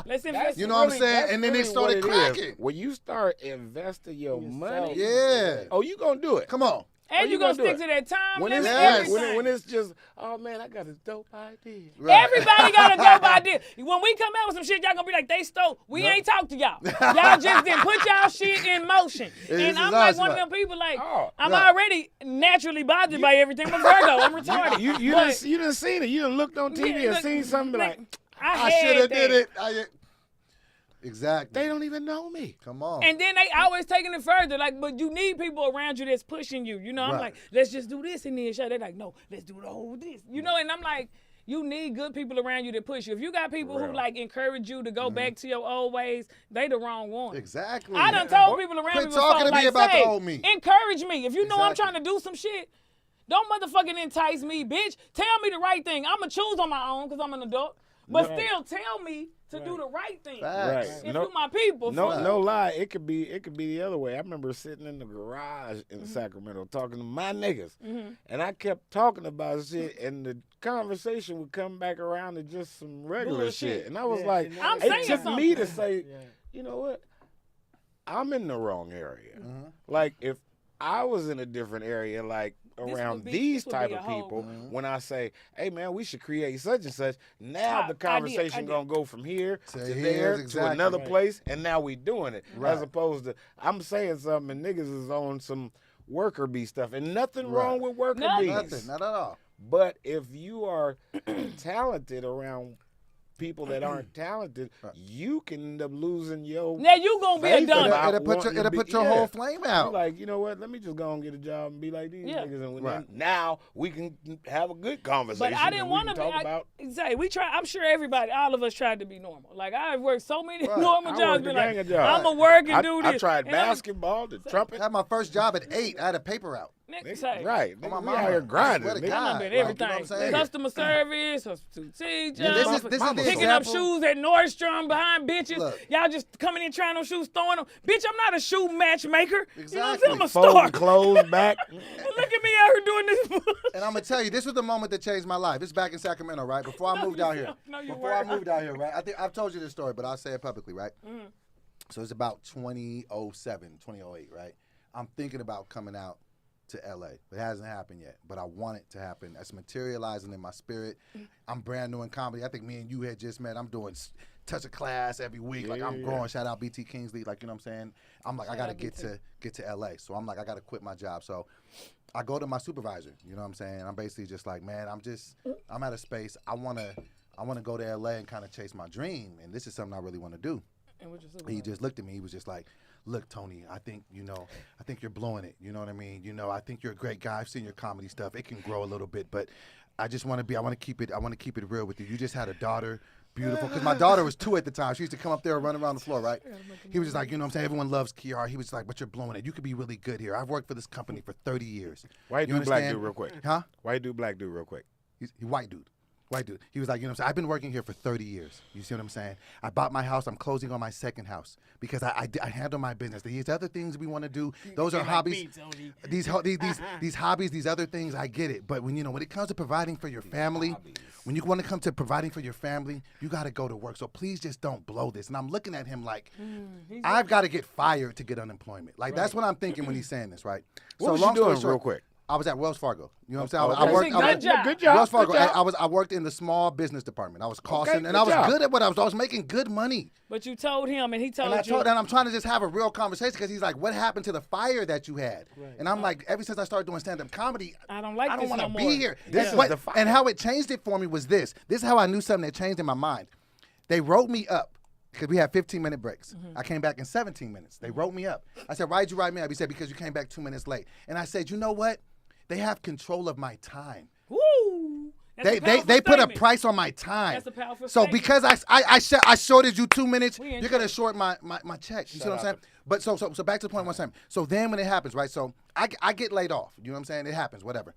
Let's invest. You know what I'm saying? That's And then they really started what it is. cracking. When you start investing your Yourself. money, Yeah. oh, you gonna do it. Come on. And you you gonna gonna do stick it. to that time When limit. it's, Yes. Everything. when it's just, oh man, I got a dope idea. Right. Everybody got a dope idea. When we come out with some shit, y'all gonna be like, they stole. We ain't talk to y'all. Y'all just didn't put y'all shit in motion. This And is I'm like us, one of right. them people like, Oh, I'm right. already naturally bothered by everything. I'm Virgo. I'm retarded. You But- done seen it. You done looked on TV Yeah, and look, seen something be like, I had should have that. did it. Exactly. they don't even know me. Come on. And then they always taking it further. Like, but you need people around you that's pushing you. You know, I'm Right. like, let's just do this and then shit. They're like, no, let's do the whole this. You know, and I'm like, you need good people around you that push you. If you got people who Real. like encourage you to go back to your old ways, they the wrong one. Exactly. I done told people around Quit me talking before, to me like, about the say, old me. encourage me. If you know I'm Exactly. trying to do some shit, don't motherfucking entice me, bitch. Tell me the right thing. I'm going to choose on my own because I'm an adult. But Right. still tell me to do the right thing. Facts. If No- you my people. No, fuck. no lie. It could be the other way. I remember sitting in the garage in Sacramento talking to my niggas, and I kept talking about shit, and the conversation would come back around to just some regular Bullshit. shit, and I was Yeah, like, I'm it saying took something. me to say, Yeah. you know what? I'm in the wrong area. Like if I was in a different area, like around these this would type be of a whole- people, when I say, hey man, we should create such and such, now Top the conversation idea. gonna go from here To to here, there exactly. to another Right. place, and now we doing it. Right. As opposed to I'm saying something and niggas is on some worker bee stuff, and nothing Right. wrong with worker Nothing. bees. Nothing. Not at all. But if you are talented around people that aren't talented, you can end up losing your. Now you gonna be a faith dummy. about It'll put your yeah. whole flame You're out. like, you know what? Let me just go and get a job and be like these Yeah. niggas, and Right. now we can have a good conversation. But I didn't want want to to talk about. say we try. I'm sure everybody, all of us, tried to be normal. Like I've worked so many Right. normal I jobs. worked a Been like, gang of jobs. I'm gonna work and I, do I this. tried And I'm- basketball, the trumpet. I had my first job at 8. I had a paper route. Nigga, say, Right. On my Nigga, we mama. out here grinding. I swear to nigga. God. I'm been Like, you know everything. what I'm saying? Customer service, substitute teacher, Yeah, this is the picking up example. shoes at Nordstrom behind bitches. Look. Y'all just coming in trying on shoes, throwing them. Bitch, I'm not a shoe matchmaker. You know what I'm Exactly. saying? I'm a Folding star. clothes back. Look at me out here doing this. And I'm gonna tell you, this was the moment that changed my life. This is back in Sacramento, right? Before I moved out here. No, you Before I weren't. moved out here, right? I think I've told you this story, but I'll say it publicly, right? So it's about 2007, 2008, right? I'm thinking about coming out to LA. It hasn't happened yet, but I want it to happen. It's materializing in my spirit. I'm brand new in comedy. I think me and you had just met. I'm doing touch a class every week. Like I'm growing. Shout out BT Kingsley. Like, you know what I'm saying? I'm like, I gotta get to LA. So I'm like, I gotta quit my job. So I go to my supervisor. You know what I'm saying? I'm basically just like, man, I'm at a space. I wanna go to LA and kind of chase my dream. And this is something I really want to do. And what you said, He just looked at me. He was just like, look, Tony, I think you're blowing it. You know what I mean? I think you're a great guy. I've seen your comedy stuff. It can grow a little bit, but I want to keep it real with you. You just had a daughter, beautiful. Because my daughter was 2 at the time. She used to come up there and run around the floor, right? He was just like, you know what I'm saying? Everyone loves Kiara. He was like, but you're blowing it. You could be really good here. I've worked for this company for 30 years. White You dude, black understand? dude, real quick. Huh? White dude, black dude, real quick. He's white dude. White dude. He was like, you know what I'm saying? I've been working here for 30 years. You see what I'm saying? I bought my house. I'm closing on my second house because I handle my business. These other things we want to do, those are hobbies. These hobbies, these other things, I get it. But when it comes to providing for your family, when you want to come to providing for your family, you got to go to work. So please just don't blow this. And I'm looking at him like, I've got to get fired to get unemployment. Like that's what I'm thinking when he's saying this, right? What was you doing, real quick? I was at Wells Fargo. You know what I'm saying? Okay. I worked. Good job. Good job. Wells Fargo. Good job. I worked in the small business department. I was costing, Okay, and I was good job. good at what I was making good money. But you told him, and he told And you. I'm trying to just have a real conversation because he's like, "What happened to the fire that you had?" And I'm like, ever since I started doing stand-up comedy, I don't like I don't this want to no be more. here. This And is the fire. and how it changed it for me was this. This is how I knew something that changed in my mind. They wrote me up because we had 15-minute breaks. I came back in 17 minutes. They wrote me up. I said, "Why did you write me up?" He said, "Because you came back 2 minutes late." And I said, "You know what? They have control of my time. Woo! That's a powerful They put a statement. price on my time. That's a powerful So statement. because I shorted you 2 minutes, We in you're gonna short my check. You see what I'm saying? But so back to the point one time. So then when it happens, right? So I get laid off. You know what I'm saying? It happens, whatever.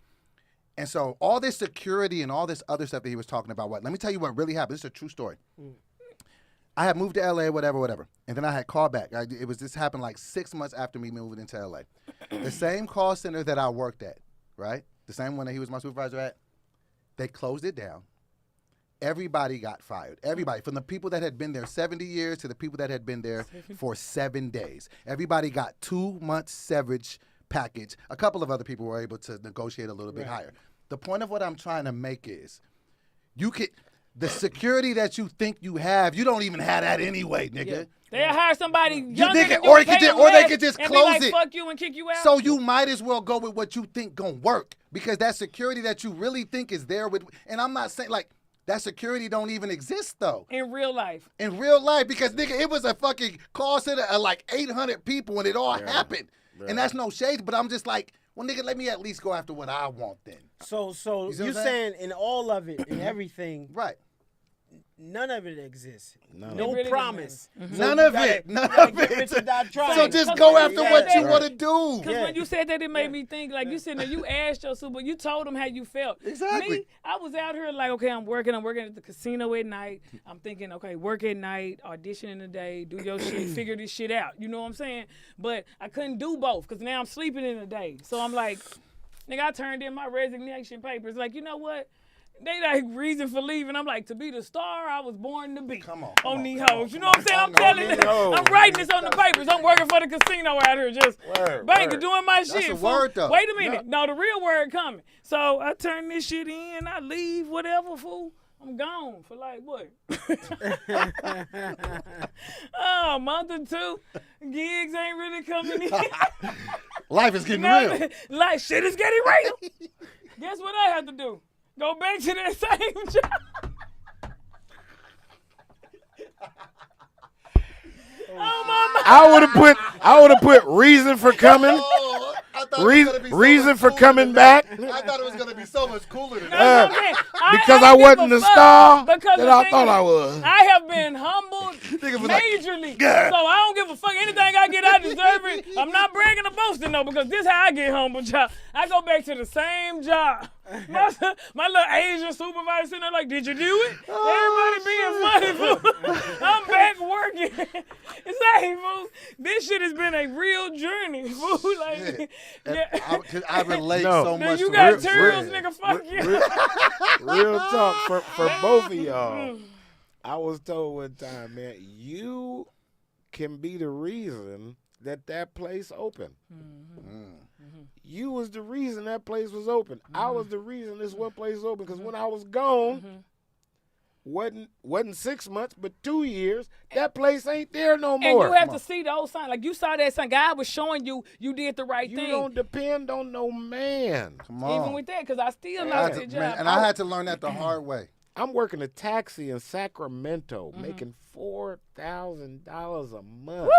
And so all this security and all this other stuff that he was talking about, let me tell you what really happened. This is a true story. I had moved to LA, whatever. And then I had called back. This happened like 6 months after me moving into LA. The same call center that I worked at, right? The same one that he was my supervisor at, they closed it down. Everybody got fired. Everybody, from the people that had been there 70 years to the people that had been there for 7 days. Everybody got 2 months severance package. A couple of other people were able to negotiate a little bit higher. The point of what I'm trying to make is, the security that you think you have, you don't even have that anyway, nigga. They'll hire somebody younger nigga, than you or and they could pay just- them or they less could just and close be like, it. fuck you and kick you out. So you might as well go with what you think gonna work, because that security that you really think is there with, and I'm not saying like that security don't even exist though in real life. in real life, because nigga, it was a fucking call center of like 800 people and it all happened, and that's no shade, but I'm just like, well, nigga, let me at least go after what I want then. So You see what you're I'm saying? saying in all of it, in everything, Right. none of it exists. None. No It really promise. doesn't So None you of gotta- it. None you gotta of get it. rich or die trying. So just Cause go when after you what said you that- want to do. Because when you said that, it made me think, like, you sitting there, you asked your super, you told them how you felt. Exactly. Me, I was out here like, okay, I'm working at the casino at night. I'm thinking, okay, work at night, audition in the day, do your shit, figure this shit out. You know what I'm saying? But I couldn't do both because now I'm sleeping in the day. So I'm like, nigga, I turned in my resignation papers. Like, you know what? They like reason for leaving. I'm like, to be the star I was born to be. Come on, On come these on, come hoes. on, You know what I'm saying? I'm telling these you. hoes. I'm writing this on the papers. I'm working for the casino out here just Word, banking, word. doing my That's shit. a fool. word, though. Wait a minute. No, the real word coming. So I turn this shit in. I leave, whatever, fool. I'm gone for like what? A month or two. Gigs ain't really coming in. Life is getting No, real. like shit is getting real. Guess what I have to do? Go back to that same job. I would have put reason for coming. Oh, I thought it was gonna be so Reason much for cooler coming than back. that. I thought it was gonna be so much cooler than That's that. what I'm saying. Because I don't give wasn't a the fuck star because that the I thing thought is, I was. I have been humbled Nigga was like, majorly. "Yeah." So I don't give a fuck. Anything I get, I deserve it. I'm not bragging or boasting though, because this how I get humbled, y'all. I go back to the same job. My little Asian supervisor sitting there like, did you do it? Everybody being funny, fool. I'm back working. It's like, fool, this shit has been a real journey, fool. Like, And I relate No. so much. you to got it. turtles, Yeah. nigga, fuck you. Real talk for both of y'all. I was told one time, man, you can be the reason that place open. You was the reason that place was open. I was the reason this one place was open, because when I was gone, wasn't 6 months, but 2 years, that place ain't there no more. And you have to see those signs. Like, you saw that sign. God was showing you did the right You thing. don't depend on no man. Come on. Even with that, because I still I lost had that to- job. man, and I had to learn that the hard way. I'm working a taxi in Sacramento, making $4,000 a month,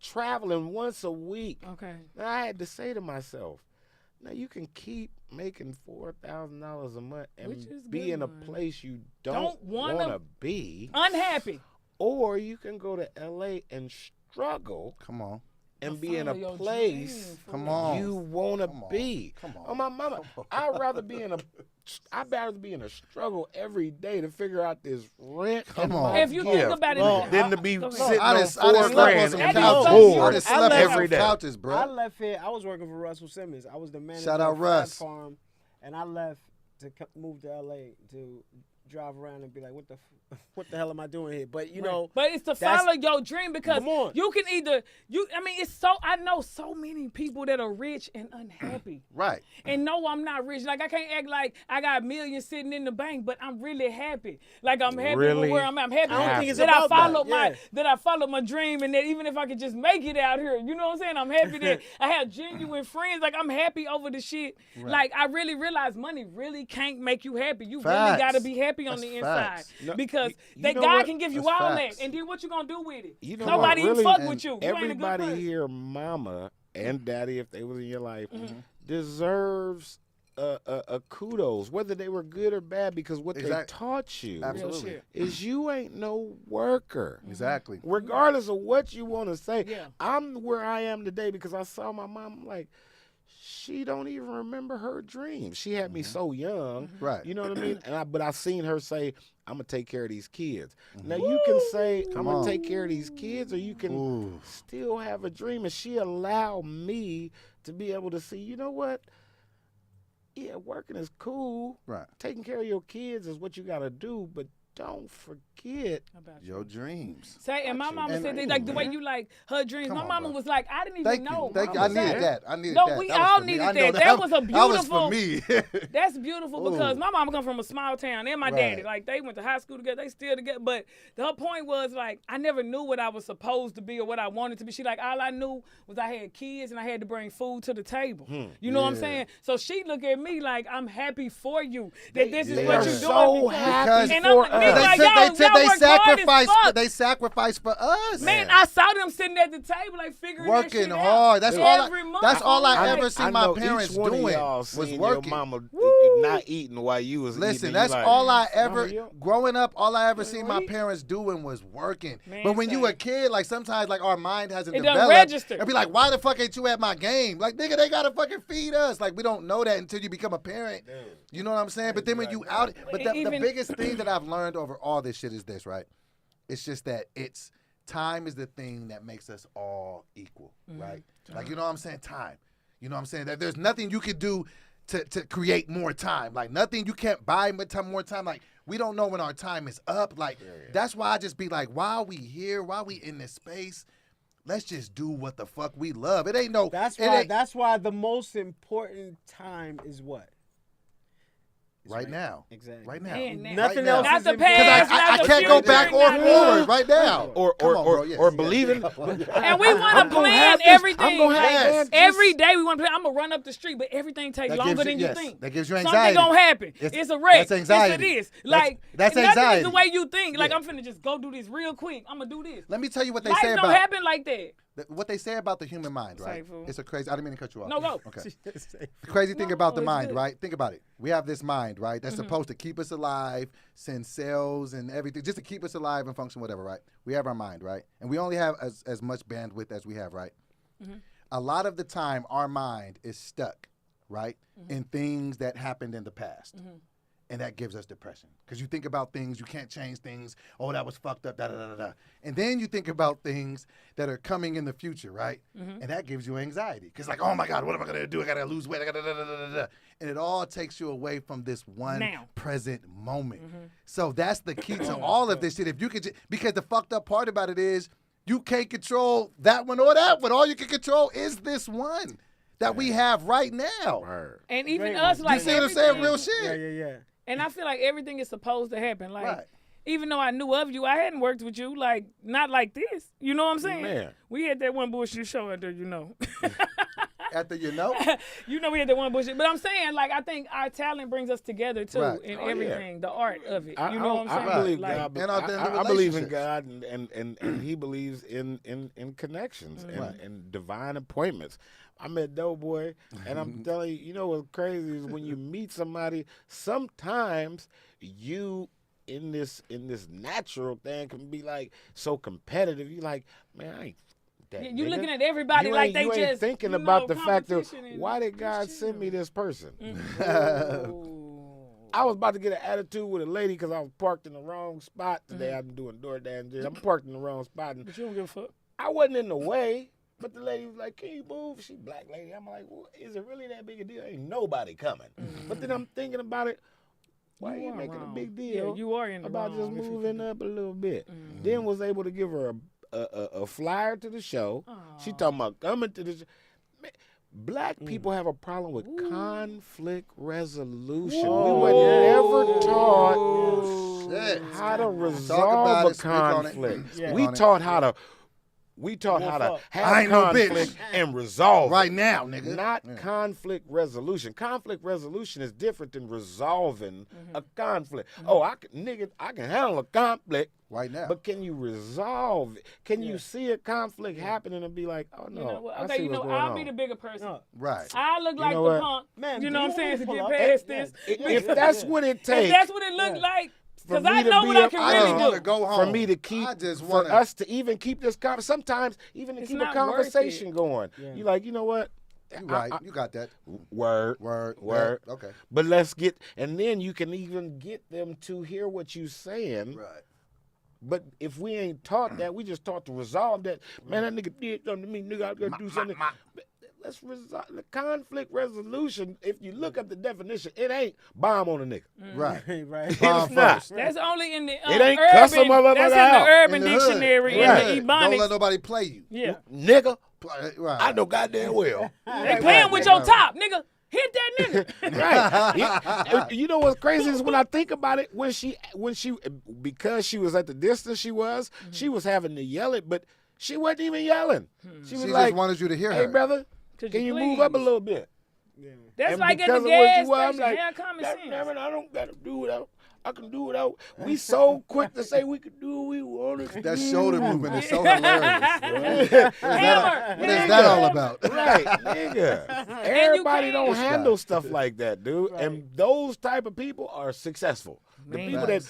traveling once a week. Okay. And I had to say to myself, now you can keep making $4,000 a month and Which is be good, in a man. place you Don't don't wanna- want to be, Unhappy. or you can go to LA and struggle Come on. and be in Follow a your place dream, fool. Come on. you want to Come on. be. Come on. Oh, my mama, Come on. I'd rather be in a struggle every day to figure out this rent. Come and on. my If you gift think about it, than to be go ahead. sitting I on just slept on $4,000 some and That couches. is bored I just I slept on left- some every day. couches, bro. I left here. I was working for Russell Simmons. I was the manager Shout out of Russ. Fat Farm, and I left to move to LA to drive around and be like, what the hell am I doing here? But you know, But it's to that's- follow your dream, because Come on. you can either I know so many people that are rich and unhappy. Right. And no, I'm not rich. Like, I can't act like I got millions sitting in the bank, but I'm really happy. Like, I'm happy Really with where I'm at. I'm happy I don't think it's that I about followed that, yeah. that I followed my dream, and that even if I could just make it out here, you know what I'm saying? I'm happy that I have genuine friends. Like, I'm happy over the shit. Like, I really realize money really can't make you happy. You really Facts. got to be happy on That's the inside. facts. No, Because you that know God what? can give you That's all facts. that, and then what you gonna do with it? You know Nobody what, even really? fuck with you. You ain't a good Everybody person. here, mama and daddy, if they was in your life, Mm-hmm. deserves a kudos, whether they were good or bad, because what they Exact- taught you Absolutely. shit. is you ain't no worker. Exactly. Regardless of what you want to say, Yeah. I'm where I am today because I saw my mom. Like, she don't even remember her dreams. She had me so young, Right. You know what I mean? But I seen her say, "I'm gonna take care of these kids." Now you can say, "I'm gonna on. take care of these kids," or you can Ooh. still have a dream. And she allowed me to be able to see, you know what? Yeah, working is cool. Right. Taking care of your kids is what you gotta do, but don't forget. About you. Your dreams. Say, and my Got you. mama And- said that, like, the way you like her dreams. Come My on, mama bro. was like, I didn't even Thank know. you. Thank you. Mama I needed said- that. I needed No, that. we That was all for me. needed I know that. That was a That was beautiful- for me. That's beautiful because Ooh. my mama come from a small town and my daddy. Right. Like, they went to high school together. They still together. But her point was, like, I never knew what I was supposed to be or what I wanted to be. She like, all I knew was I had kids and I had to bring food to the table. You know what I'm Yeah. saying? So she look at me like, I'm happy for you that this is Yeah. what you're They're doing. so because- happy and for I'm, us. nigga, They like, said y'all they work hard as sacrificed. fuck. They sacrificed for us. Man, I saw them sitting at the table, like, figuring that Working shit out. hard. That's all. Every month. That's all I I'm ever like, seen I my know parents each one doing of y'all was seen working. Your mama not eating while you was Listen, eating. and that's you like, all I "Mama, ever you-" growing up. All I ever seen you my eat? parents doing was working. Man, But when you same. a kid, like sometimes, like our mind hasn't It don't developed. register. And be like, why the fuck ain't you at my game? Like, nigga, they gotta fucking feed us. Like, we don't know that until you become a parent. You know what I'm saying? But then when you out, but the Even- biggest thing that I've learned over all this shit is this, right? It's just that time is the thing that makes us all equal, right? Like, you know what I'm saying? Time. You know what I'm saying? That there's nothing you could do to create more time. Like, nothing, you can't buy more time. Like, we don't know when our time is up. Like, that's why I just be like, while we here, while we in this space, let's just do what the fuck we love. It ain't no. That's it why. ain't- That's why the most important time is what? right now. Exactly. Right now. Man, now. Nothing Right else now. Not is the important. past, Because I not the can't go future, back or not- forward right now. Or Come on, bro. Yes, or yes. believing. And we want I'm to gonna plan have this. everything. I'm gonna have Yes. man, Every day we want to plan. I'm gonna run up the street, but everything takes That longer gives than you- you yes, think. that gives you Something anxiety. gonna happen. It's a wreck. That's anxiety. It's a this. That's- Like that's nothing is anxiety. the way you think. Like Yeah. I'm finna just go do this real quick. I'm gonna do this. Let me tell you what they Life say don't about happen like that. what they say about the human mind, right? Say, fool. It's a crazy. I didn't mean to cut you off. No, go. Okay. The crazy thing about the it's mind, good. right? Think about it. We have this mind, right? That's Mm-hmm. supposed to keep us alive, send cells and everything, just to keep us alive and function, whatever, right? We have our mind, right? And we only have as much bandwidth as we have, right? Mm-hmm. A lot of the time, our mind is stuck, right, Mm-hmm. in things that happened in the past. And that gives us depression. Because you think about things, you can't change things. Oh, that was fucked up, da-da-da-da-da. And then you think about things that are coming in the future, right? Mm-hmm. And that gives you anxiety. Because like, oh my God, what am I going to do? I got to lose weight. I got to da-da-da-da-da. And it all takes you away from this one Now. present moment. So that's the key to all of this shit. If you could because the fucked up part about it is you can't control that one or that one. All you can control is this one that we have right now. And even Great us, one. like You see what I'm saying? everything- Real shit. Yeah. And I feel like everything is supposed to happen. Like, Right. even though I knew of you, I hadn't worked with you. Like, not like this. You know what I'm saying? Man. We had that one bullshit show out there, you know. After you know. You know we had that one bullshit. But I'm saying, like, I think our talent brings us together, too, Right. in Oh, yeah. everything, the art of it. I, You know what I'm saying? I believe Like, God. And authentic I believe in relationships. God, and he believes in connections Right. and divine appointments. I met Doughboy, and I'm telling you, you know what's crazy is when you meet somebody. Sometimes you in this natural thing can be like so competitive. You like, man, I ain't. That you nigga. looking at everybody You like ain't- they you ain't just thinking you know, about the fact of competition and why did this God shit. send me this person. Ooh. I was about to get an attitude with a lady because I was parked in the wrong spot today. I'm doing DoorDash. I'm parked in the wrong spot, and But you don't give a fuck. I wasn't in the way. But the lady was like, "Can you move?" She black lady. I'm like, well, "Is it really that big a deal? Ain't nobody coming." But then I'm thinking about it. Why You you are making wrong. a big Yeah, deal you are in the about wrong just if you moving think- up a little bit? Then was able to give her a flyer to the show. She talking about coming to the show. Man, black people have a problem with conflict resolution. Oh, we were yeah. never taught Oh, shit. how to about resolve it, a speak on it. conflict. Speak We on it. taught how to. We taught how to Wolf up. I have ain't no bitch. conflict and resolve Right it. now, nigga. Not Yeah. conflict resolution. Conflict resolution is different than resolving a conflict. Oh, I can handle a conflict, Right now. but can you resolve it? Can you see a conflict happening and be like, oh no, You know what? I Okay, see you know, what's going I'll on. be the bigger person. No. Right. I look like know the what? punk. Man, you know what I'm saying? To pull get up. past Yeah. this. If that's what it If takes that's what it look like, for because I me to know be what I a- can I really just want to do. go home. for me to keep, I just for want to. us to even keep this sometimes even to It's keep a not worth conversation it. going. Yeah. You like, you know what? You right. You got that. Word. Word. Word. Yeah, okay. But let's get, and then you can even get them to hear what you saying. Right. But if we ain't taught that, we just taught to resolve that. Man, that nigga did something to me, nigga, I gotta do something. But let's resolve the conflict resolution. If you look up the definition, it ain't bomb on a nigga. Right. right. Bomb It's not. first. That's only in the It ain't cuss a urban. motherfucker That's in out. the urban In the hood. dictionary Right. in the Don't let ebonics. nobody play you. Yeah, Nigga, Right. I know goddamn well. they playing with your top, nigga. Hit that nigga. Right. You know what's crazy is when I think about it, when she because she was at the distance she was having to yell it, but she wasn't even yelling. She was She like, just wanted you to hear "Hey, her. brother, Could can you you move up a please? little bit?" That's And like at because the of where gas she was, I'm station. like, Have common "God sense. damn it, I don't gotta do it. I can do it out." We so quick to say we could do what we wanted to That do. shoulder movement is so hilarious. Hammer. What is that all about? Right, nigga. Everybody don't This guy. handle stuff like that, dude. And those type of people are successful. The Man. people that,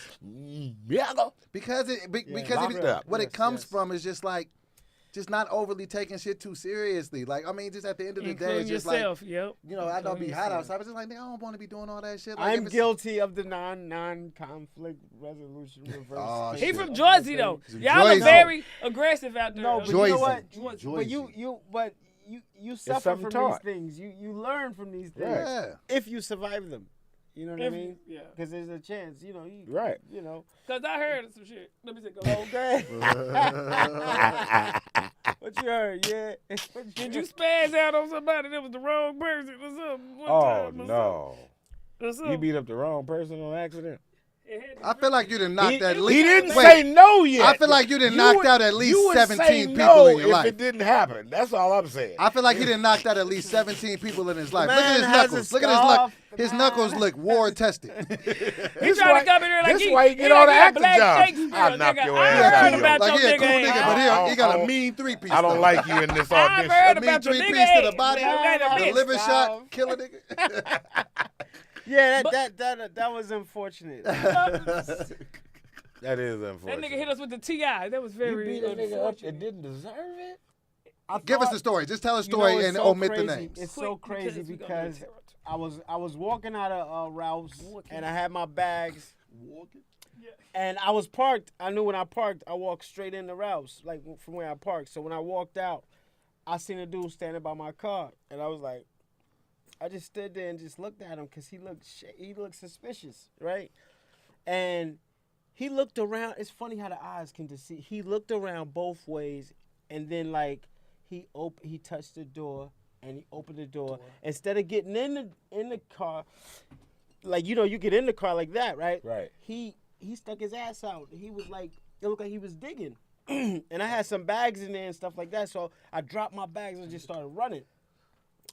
yeah, Because Lock it up. what it Yes, comes yes. from is just like, just not overly taking shit too seriously. Like, I mean, just at the end of the day, Including it's just yourself. like, Yep. you know, I don't be Including hot yourself. outside. But just like, nigga, I don't want to be doing all that shit. Like, I'm if it's- guilty of the non-conflict resolution reverse. Oh, thing. He shit. from Jersey though. He's from Y'all are Jersey. very aggressive out there. No, but Joyzy. you know what? Joyzy. But you suffer something from taught. these things. You learn from these things Yeah. if you survive them. You know what I If- mean? yeah. Because there's a chance. You know. Right. You know. Cause I heard some shit. Let me see. Go. Okay. What you heard? Yeah. Did you spaz out on somebody that was the wrong person or something? One Oh time or no. What's up? You beat up the wrong person on accident. I feel like you done knocked at least. He didn't Wait, say no yet. I feel like you done knocked out at least you would 17 say people no in your if life. it didn't happen. That's all I'm saying. I feel like he done knocked out at least 17 people in his life. Look at Man his has knuckles. a Look at his scarf. his knuckles look war tested. He trying to come in there like this why he get all the acting jobs. I'll knock your I ass heard out. about Like your he a nigga cool nigga, ass. but he got a mean 3-piece. I don't like you in this I audition. heard A mean about your 3-piece nigga to the ass. body, Yeah, the bitch. liver shot, kill a nigga. Yeah, that was unfortunate. That is That unfortunate. nigga hit us with the T.I. That was You very beat a nigga up unfortunate. and didn't deserve it? Give us the story. Just tell a story it's and so omit crazy. the names. It's so Quick, crazy we gonna because do I was walking out of Ralph's and I had my bags. And I was parked. I knew when I parked, I walked straight into Ralph's, like from where I parked. So when I walked out, I seen a dude standing by my car, and I was like, I just stood there and just looked at him because he looked suspicious, right? And he looked around. It's funny how the eyes can deceive. He looked around both ways, and then like he touched the door and he opened the door. Instead of getting in the car, like you get in the car like that, right? Right. He stuck his ass out. He was like, it looked like he was digging. And I had some bags in there and stuff like that. So I dropped my bags and just started running.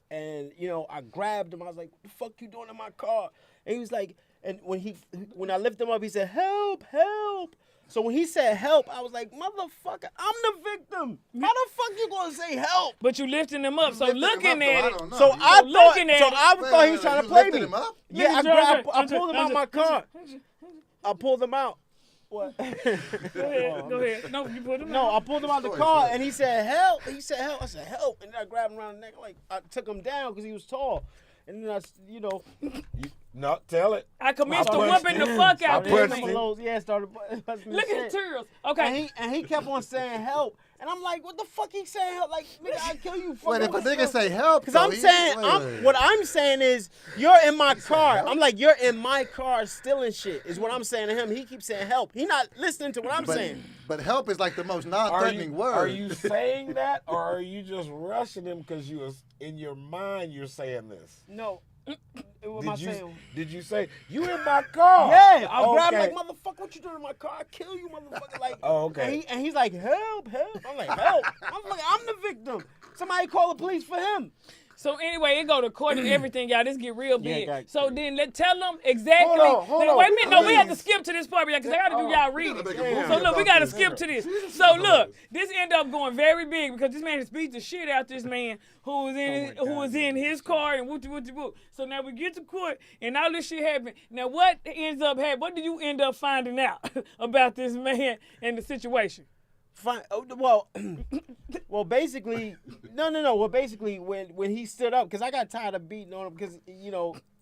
And, I grabbed him. I was like, what the fuck you doing in my car? And he was like, and when I lifted him up, he said, help, help. So when he said help, I was like, motherfucker, I'm the victim. How the fuck you gonna say help? But you lifting him up, so Lifted him looking up, though, at I it. don't know. So You- I looking at it. thought he was trying to play lifted me. him up? Yeah, Nigga, I pulled him out my car. I pulled him out. What? Go ahead. No, you put him No, out. I pulled him out the car and he said, help. He said, help. I said, help. And then I grabbed him around the neck. Like, I took him down because he was tall. And then No, tell it. I commenced to punched whooping the him. fuck I out punched there. him. started. Look at the tears. Okay. And he kept on saying help. And I'm like, what the fuck he saying help? Like, nigga, I'll kill you. Wait, if a nigga say help, Because though, I'm he- saying, wait. what I'm saying is, you're in my car. I'm like, you're in my car stealing shit, is what I'm saying to him. He keeps saying help. He not listening to what I'm saying. But help is like the most Are non-threatening you, word. are you saying that, or are you just rushing him because in your mind you're saying this? No. What am I saying? Did you say you in my car? Yeah, I'll grab him Okay. like, motherfucker, what you doing in my car? I'll kill you, motherfucker. Like, Oh, okay. And he's like, help, help. I'm like, help. I'm the victim. Somebody call the police for him. So anyway, it go to court and everything, y'all. This get real big. got So then tell them exactly. Hold on. Wait a minute. No, we have to Please. skip to this part because I got to do y'all reading. gotta make a movie So look, we about got to this. skip to this. So look, this end up going very big because this man has beat the shit out this man who was in his car and whoop. So now we get to court and all this shit happened. Now what ends up happening? What did you end up finding out about this man and the situation? Fine. Well, basically, no. Well, basically, when he stood up, because I got tired of beating on him because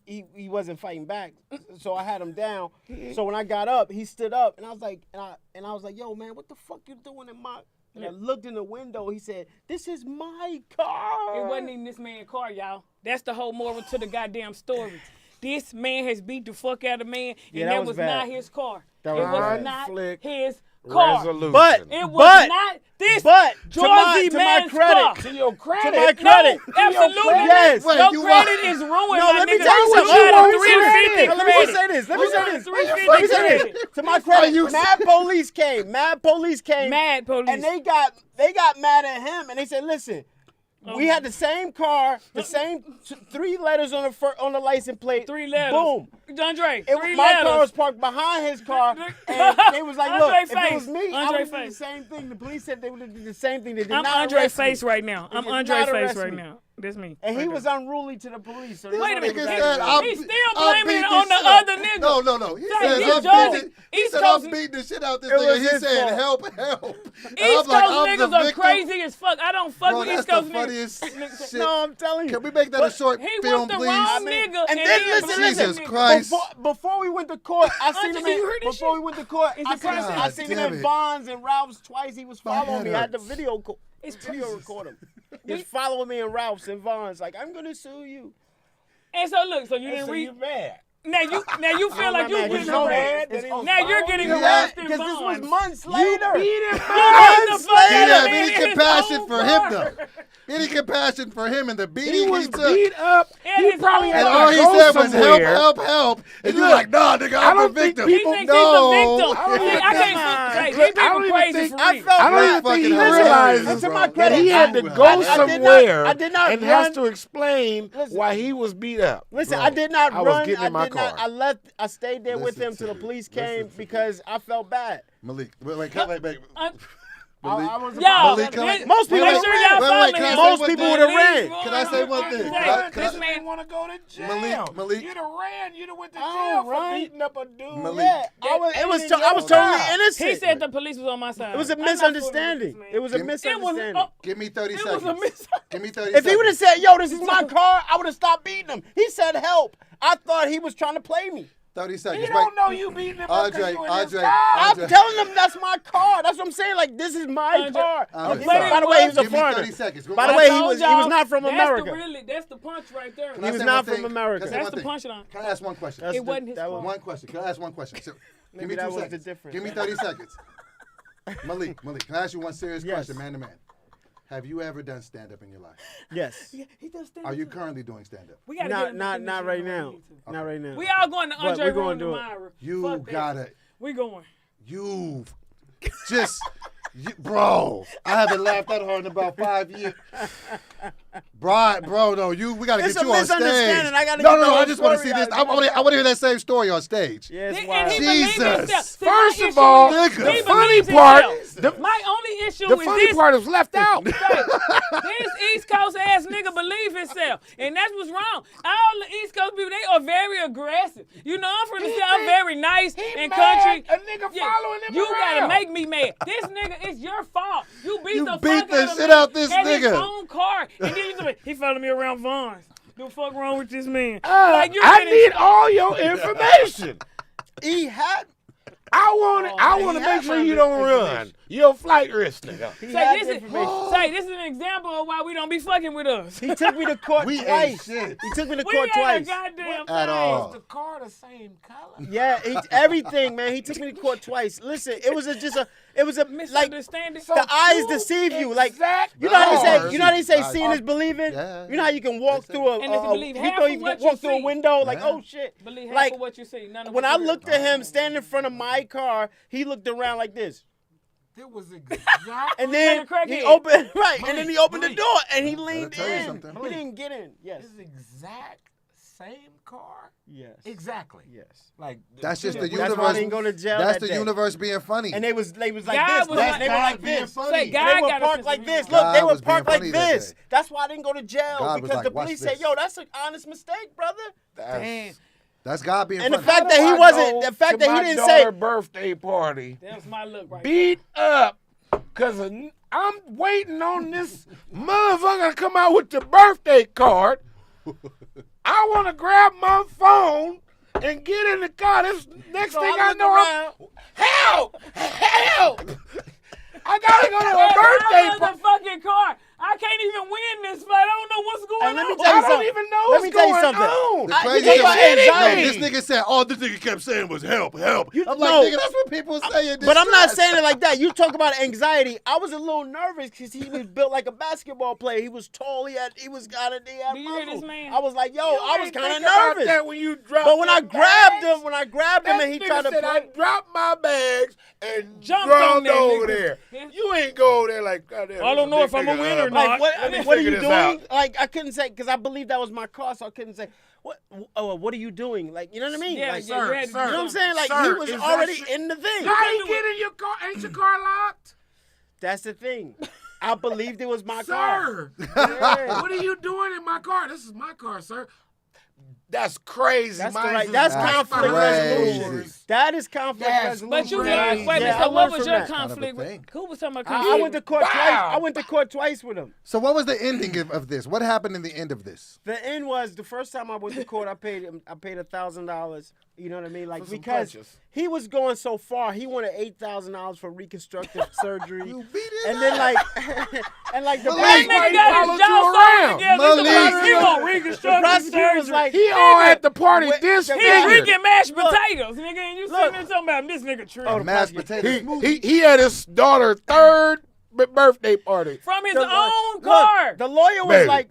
he wasn't fighting back, so I had him down. So when I got up, he stood up, and I was like, and I was like, yo, man, what the fuck you doing in my? And I looked in the window. He said, "This is my car." It wasn't even this man's car, y'all. That's the whole moral to the goddamn story. This man has beat the fuck out of man, Yeah, and that that was was bad. not his car. It was was bad. not Conflict his car. Resolution. But It was not this But Georgie to my man's credit, car. to your credit. to my credit, No, absolutely not. Yes. Wait, Your you credit what? is ruined, No, my let me nigga. tell you You what got you a want. 350 Let me credit. say this. Let me say this. 350 Let me say this. credit. To my credit, you- Mad police came. Mad police came. Mad police. And they got mad at him, and they said, "Listen, we had the same car, the same 3 letters on the license plate. 3 letters. Boom. Andre, It, 3 my car was letters. parked behind his car, and they was like, Andre "Look, if it Face. was me, I Andre would do the Face. same thing." The police said they would do the same thing. They did I'm not Andre arrest me. Face right now. I'm did Andre not Face arrest right me. now. That's me. And he Right was there. unruly to the police. So Wait a this minute. nigga Nigga He's said, still I'm blaming it beating on the this shit out- other nigga. No. He Tell said, you, I'm Georgie, beating, he East said, Coast- I'm beating the shit out this It nigga. was He his said, fault. help. And East I'm Coast like, I'm the niggas are victim. crazy as fuck. I don't fuck Bro, with that's East the Coast funniest niggas. shit. No, I'm telling you. Can we make that a short He film, want the please? wrong nigga. And then he listen, blamed Jesus the nigga. Christ. Before we went to court, I seen him. Auntie, you heard this Before shit? we went to court, Is I it seen him. crazy? I seen him God damn in it. Bonds and Ralph's twice. He was following me. I had the hurts. video. It's Video crazy. record him. He was following me in Ralph's and Vons. Like, I'm gonna sue you. And so look, so you didn't So you read. mad? Now you feel like you mad. getting He's so harassed. mad that he was Now you're getting Yeah, harassed in Because this was bonds. months later. You beat the Months fuck out He of didn't have man any in his compassion own for him, car. though. Any compassion for him and the beating He he was took. beat up. And He his probably own had And car. all he to go said was help, somewhere. help. And you're Look, like, nah, nigga, I I'm don't the think victim. He people- thinks No. he's the victim. I don't See, I even can't think- these I don't people even crazy think- for I real. felt I don't bad. even think he Fucking realizes hilarious, to bro. my credit, he had to Get go out of here. somewhere I did not and run. has to explain Listen. why he was beat up. Listen, Bro, I did not I was run. getting in my car. I stayed there with Listen him till to the me. police Listen came to me. because I felt bad. Malik, wait. Y'all, Malik, can I- Most people make would sure have y'all ran. follow can I him. say Most one people thing? would have ran. Can I say one thing? Can This I- man want to go to jail. Malik. You'd have ran. You'd have went to I jail don't for run. beating up a dude. Malik. Yeah, I was totally innocent. he said the police was on my side. It was a I'm not fooling with misunderstanding. this man. It was a Give me- misunderstanding. Give me 30 It was a seconds. mis- Give me 30 If seconds. he would have said, "Yo, this is my car," I would have stopped beating him. He said, "Help." I thought he was trying to play me. 30 He seconds. don't know you beating him up because you in his car. I'm telling him that's my car. That's what I'm saying. Like, this is my Andre, car. Andre, By the way, he was a Give me 30 foreigner. seconds. By the I way, told he was y'all, not from America. That's the punch right there. Can I He was say not one thing? from America. Can I say That's one the thing? punchline. Can I ask one question? That's It wasn't his fault. One question. Can I ask one question? So, give Maybe me that 2 was the seconds. difference. Give me 30 seconds. Malik, can I ask you one serious Yes. question, man to man? Have you ever done stand-up in your life? Yes. Yeah, he does stand Are you up. currently doing stand-up? We gotta get him Not right now. Not right now. We all going to But Andre we're gonna room do it. tomorrow. You Fuck that. gotta, We going. you've just, bro, I haven't laughed that hard in about 5 years. Bro, no, we gotta It's get a you on stage. misunderstanding. I gotta No, get the I whole just want to story see this. out. I want to hear that same story on stage. Yeah, it's And wild. he believes Jesus. himself. See, First my of issue all, is- nigga. he the funny believes part, himself. My only issue the is funny this. part is left out. This East Coast ass nigga believe himself, and that's what's wrong. All the East Coast people, they are very aggressive. You know, I'm from the South, very nice and mad. country. A nigga following him You gotta around. make me mad. This nigga, it's your fault. You beat You the beat fuck the out of shit me out this at his nigga. own car, and then you say, he followed me around Vons. The fuck wrong with this man? I getting- need all your information. He had. I want to make sure you don't run. You're a flight risk, nigga. He Say had this, the is, information. say this is an example of why we don't be fucking with us. He took me to court We ain't twice. shit. He took me to We court ain't a twice. goddamn At thing. all. The car the same color? Yeah, everything, man. He took me to court twice. Listen, it was like Misunderstanding. the eyes deceive you. Like exact you know how they say, cars. you know how they say, Cars. seeing is believing. Yeah. You know how you can walk They say- through a, And if you believe you half know of you what can you walk through a see. window, like Yeah. oh shit. Believe half Like of what you see. None of when what I you looked at him standing in front of my car, he looked around like this. It was exactly. And then Like a crackhead. he opened and then he opened the door and he leaned tell you in. something. He didn't get in. Yes. It's exact same car. Yes. Exactly. Yes. Like That's just the That's why I universe. didn't go to jail. That's that the day. universe being funny. And they was like God this. was They like- were like this. Say And God they were got a parked sense like of this. humor. Look, they God were was being parked like funny that this. day. That's why I didn't go to jail God was because like, the "Watch police said, this." "Yo, that's an honest mistake, brother." Damn. That's God being And the funny. fact that he wasn't, the fact that he didn't say, birthday party. That was my look right Beat up, cause I'm waiting on this motherfucker to come out with the birthday card. I want to grab my phone and get in the car. This next So thing I I look know, around. help! I gotta go to there. a birthday I'm party. the fucking car. I can't even win this fight. I don't know what's going And let me on. tell you I don't something. even know Let what's me tell you going something. on. The I- crazy you talk about shit- anxiety. No, this nigga said all this nigga kept saying was help. I'm like, no. nigga, that's what people say in But I'm not distress. saying it like that. You talk about anxiety. I was a little nervous because he was built like a basketball player. He was tall. He had Do you hear this man? I was like, yo, I was kind of About nervous. that when you dropped But when I your grabbed bags, him, and he that tried to nigga said, play. I dropped my bags and Jumped on jumped that over nigga. there. Yeah. You ain't go over there like, goddamn. I don't know if I'm a winner or not. Like, what Let me are you figure this doing? out. Like, I couldn't say, because I believed that was my car, so I couldn't say, what are you doing? Like, you know what I mean? Yeah, Like, yeah, you had to do you know what I'm something. saying? Like, Sir, he was is that already shit- in the thing. How you get in your car? Ain't your car locked? That's the thing. I believed it was my car. Sir, Yeah. what are you doing in my car? This is my car, sir. That's crazy. That's Mine's right. is That's my conflict crazy. resolution. That is conflict Yes, resolution. But you Crazy. learned. Wait a minute. Yeah, I So what learned was from your that. conflict with? thing. Who was talking about I conflict? went to court Wow. twice. I went to court twice with him. So what was the ending of this? What happened in the end of this? The end was the first time I went to court. I paid $1,000. You know what I mean? Like For some because punches. he was going so far. He wanted $8,000 for reconstructive surgery. You beat it And then up. like, and like the Malik, That nigga He got followed his you jaw around. sewn together. Malik. He want the reconstructive prosecutor was surgery. like, He all at the party Wait, this he He figure. drinking mashed Look. potatoes, nigga, and you Look. sitting there talking about this nigga true. Oh, the Mashed prosecutor. potatoes. He had his daughter third birthday party. From his The- own look, car. The lawyer was Baby, like,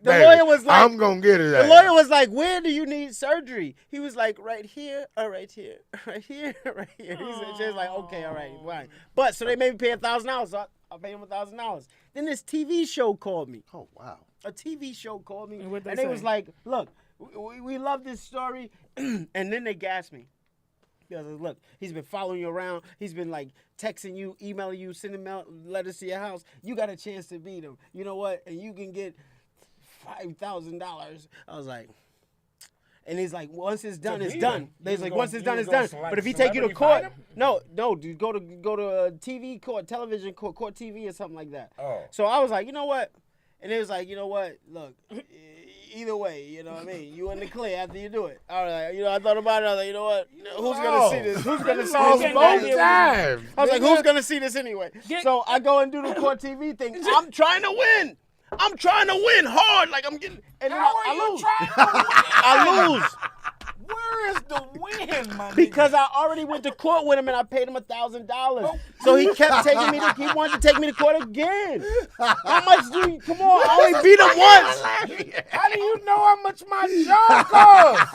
I'm gonna get it. the lawyer was like, where do you need surgery? He was like, right here, or right here, right here, right here. She was like, okay, all right, fine. But so they made me pay $1,000. So I paid him $1,000. Then this TV show called me. Oh wow. A TV show called me, And what'd they and they was say? like, look, we love this story, and then they gassed me. Because look, he's been following you around. He's been like texting you, emailing you, sending letters to your house. You got a chance to beat him. You know what? And you can get $5,000. I was like, and he's like, once it's done, it's done. He's like, once it's done, it's done. But if he take you to court, no, dude, go to a TV court, television court, court TV or something like that. Oh. So I was like, you know what? And it was like, you know what? Look, either way, you know what I mean? You in the clear after you do it. All right, you know, I thought about it. I was like, you know what? Who's going to see this? Who's going to see Lost this? both anyway? times. I was like, who's going to see this anyway? So I go and do the court TV thing. I'm trying to win. I'm trying to win hard. Like I'm getting. And then I lose. I lose. Where is the win, my nigga? Because I already went to court with him and I paid him $1,000. So he kept taking me he wanted to take me to court again. How much do you, come on, I only beat him once. How do you know how much my jaw costs?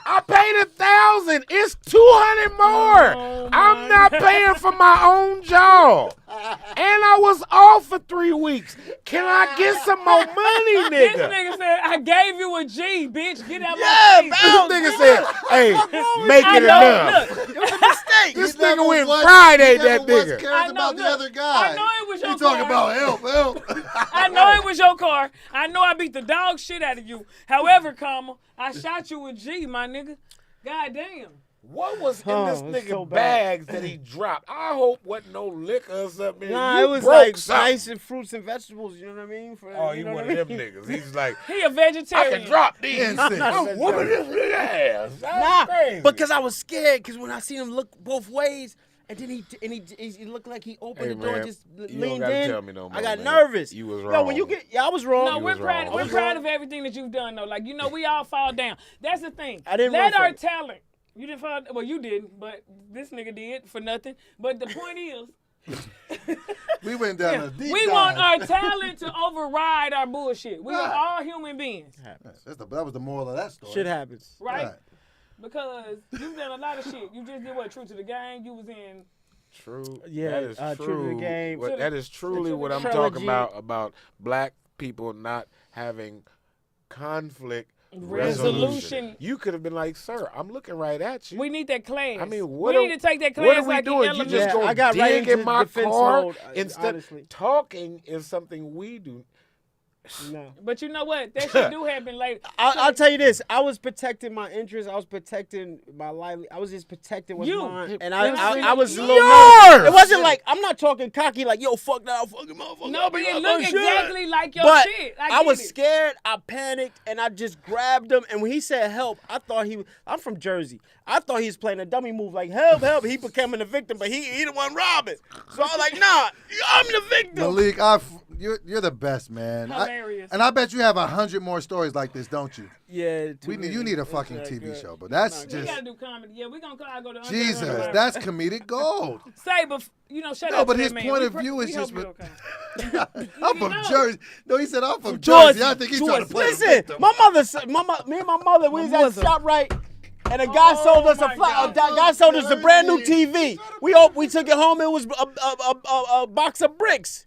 I paid $1,000. It's $200 more. Oh, I'm not paying for my own jaw. And I was off for 3 weeks. Can I get some more money, This nigga? nigga said, I gave you a G, bitch. Get out Yeah, my face. This man. nigga said, hey, make I it know, enough. look, It was a mistake. This He never nigga went once- Friday, he never that once nigga. cares I know, about the look, other guy. I know it was your He talking car. about help. I know it was your car. I know I beat the dog shit out of you. However, I shot you with G, my nigga. God damn. What was in Oh, this it's nigga so bad. bags that he dropped? I hope wasn't no liquor or something. Nah, You it was broke like something. rice and fruits and vegetables. You know what I mean? Oh, you you know one what I of them mean? niggas. He's like, He a I vegetarian. can drop these. Insane. I'm whooping this nigga ass. That's Nah, crazy. because I was scared. Because when I seen him look both ways, and then he looked like he opened Hey, the door man, and just you don't leaned gotta in. tell me no more, I got man. nervous. You was Yo, when you wrong. get, I was wrong. No, You we're was proud. wrong. We're I was proud wrong. of everything that you've done, though. Like we all fall down. That's the thing. I didn't Let run our from it. talent. You didn't fall. Well, you didn't, but this nigga did for nothing. But the point is, We went down a deep we dive. want our talent to override our bullshit. We are Right. all human beings, That was the moral of that story. Shit happens. right? Right. Because you've done a lot of shit. You just did what? True to the game. You was in. True. Yeah, that is True true. to the Game. That is truly what I'm Trilogy. talking about black people not having conflict Resolution. You could have been like, sir, I'm looking right at you. We need that class. I mean, we need to take that class what are we like doing? in You elementary. just Yeah, go I got right dig into in my defense car mode, instead. honestly. Talking is something we do. No. But you know what? That shit do happen later. I'll tell you this. I was protecting my interests. I was protecting my livelihood. I was just protecting what's You. mine. And Yours. I was a little Yours. nervous. It wasn't like, I'm not talking cocky like, yo, fuck that, fucking motherfucker. No, but it looked shit. exactly like your But shit. I was get it. scared. I panicked, and I just grabbed him. And when he said help, I thought I'm from Jersey. I thought he was playing a dummy move like help, help. He becoming the victim, but he the one robbing. So I was like, nah, I'm the victim. Malik, you're the best, man. Hilarious. And I bet you have 100 more stories like this, don't you? Yeah, You need a fucking TV show, but that's We just gotta do comedy. Yeah, we gonna go to Jesus. Underground. That's comedic gold. Say, but shut No, up. but to his that man. point We of pr- view we is hope just. you okay. I'm from know. Jersey. No, he said I'm from Jersey. Jersey. I think he's trying to play. the Listen, victim. my mother, me and my mother, we was at mother. ShopRite, and a guy sold us my God. guy sold us a brand new TV. We took it home. It was a box of bricks.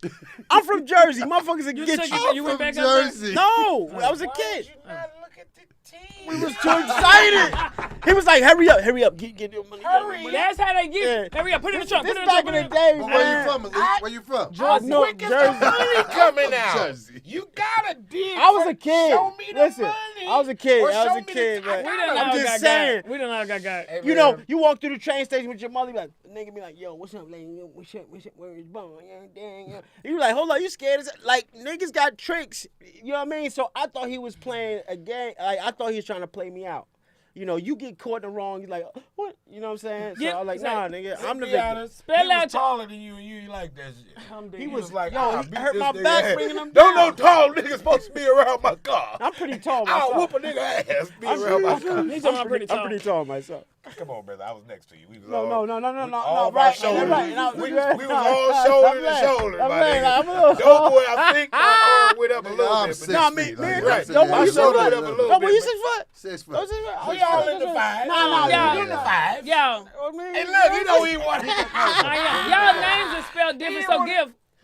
I'm from Jersey. Motherfuckers will get took you. it- you went From back up there? Jersey. No, I was a kid. Look at the team. We was too excited. He was like, hurry up, get your money. That's how they get. Yeah. it. Hurry up, put it in the trunk. This Put it in the back trunk. in the day, But where you man. from, Malik? Where you from? No, Quick as the Jersey. money coming out. Jersey. You gotta dig. I was a kid. Show me the Listen, money. I was a kid. Or I was show a me the- kid, I but We gotta- done I'm all just got saying. got. We done all got. Hey, You know, man. you walk through the train station with your mother, be like, nigga be like, yo, what's up, lady? Yo, what's up, where is Bone? Yeah, dang, yeah. You like, hold on, you scared as like niggas got tricks. You know what I mean? So I thought he was playing a game. Like, I thought he was trying to play me out. You know, you get caught in the wrong, you're like, what? You know what I'm saying? So Yeah, I was like, nah, nigga, I'm the Be victim. honest, Spell he out was taller than you, and you like that shit. He He was was like, yo, "I'll he beat hurt this my nigga back ass." bringing him Don't no down. tall niggas supposed to be around my car. I'm pretty tall I'll myself. whoop a nigga ass be around my car. He's talking about pretty tall. I'm pretty tall myself. Come on, brother. I was next to you. We was No, all, no. all of our Right, shoulders. right. We was all shoulder to shoulder, my I'm a nigga. little. Doughboy, I think my arm went up a little I'm bit. 6 but Nah, feet. me, Right. don't My you 6 shoulder foot? went up a little No, bit. you 6 foot? 6 Oh, foot. 6 foot? We all in the five. Nah, Yeah. We in the five. Y'all, Hey, look, you know he wanted. y'all names are spelled different, so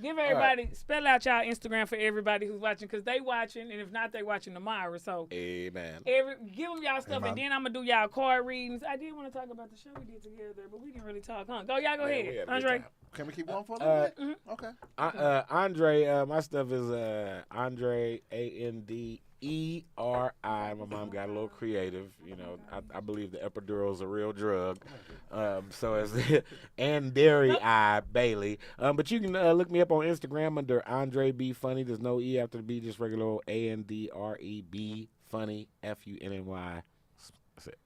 give everybody, spell out y'all Instagram for everybody who's watching, because they watching, and if not, they watching tomorrow. So Amen. give them y'all stuff, and then I'm going to do y'all card readings. I did want to talk about the show we did together, but we didn't really talk, huh? Y'all go we ahead, had a good Andre. time. Can we keep going for a little bit? Okay. Andre, my stuff is Andre ANDERI. My mom got a little creative. You know, I believe the epidural is a real drug. So it's ANDERI Bailey. But you can look me up on Instagram under Andre B Funny. There's no E after the B, just regular old ANDREB Funny FUNNY. That's it.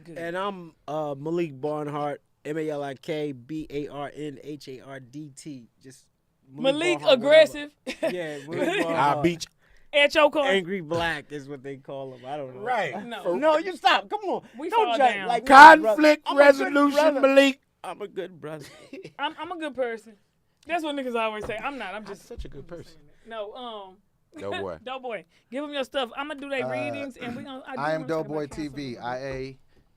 Good. And I'm Malik Barnhart, MalikBarnhardt. Just Malik Barnhart, aggressive. whatever. Yeah, Malik I'll Barnhart. beat you. At your car. Angry Black is what they call him. I don't know. Right. No, you stop. Come on. We Don't fall judge. down. Like, nah, brother. Conflict I'm a good resolution, brother. Malik. I'm a good brother. I'm a good person. That's what niggas always say. I'm not. I'm just Such a good person. no. Doughboy. Doughboy. Give them your stuff. I'm gonna do their readings, and we gonna. I am Doughboy TV.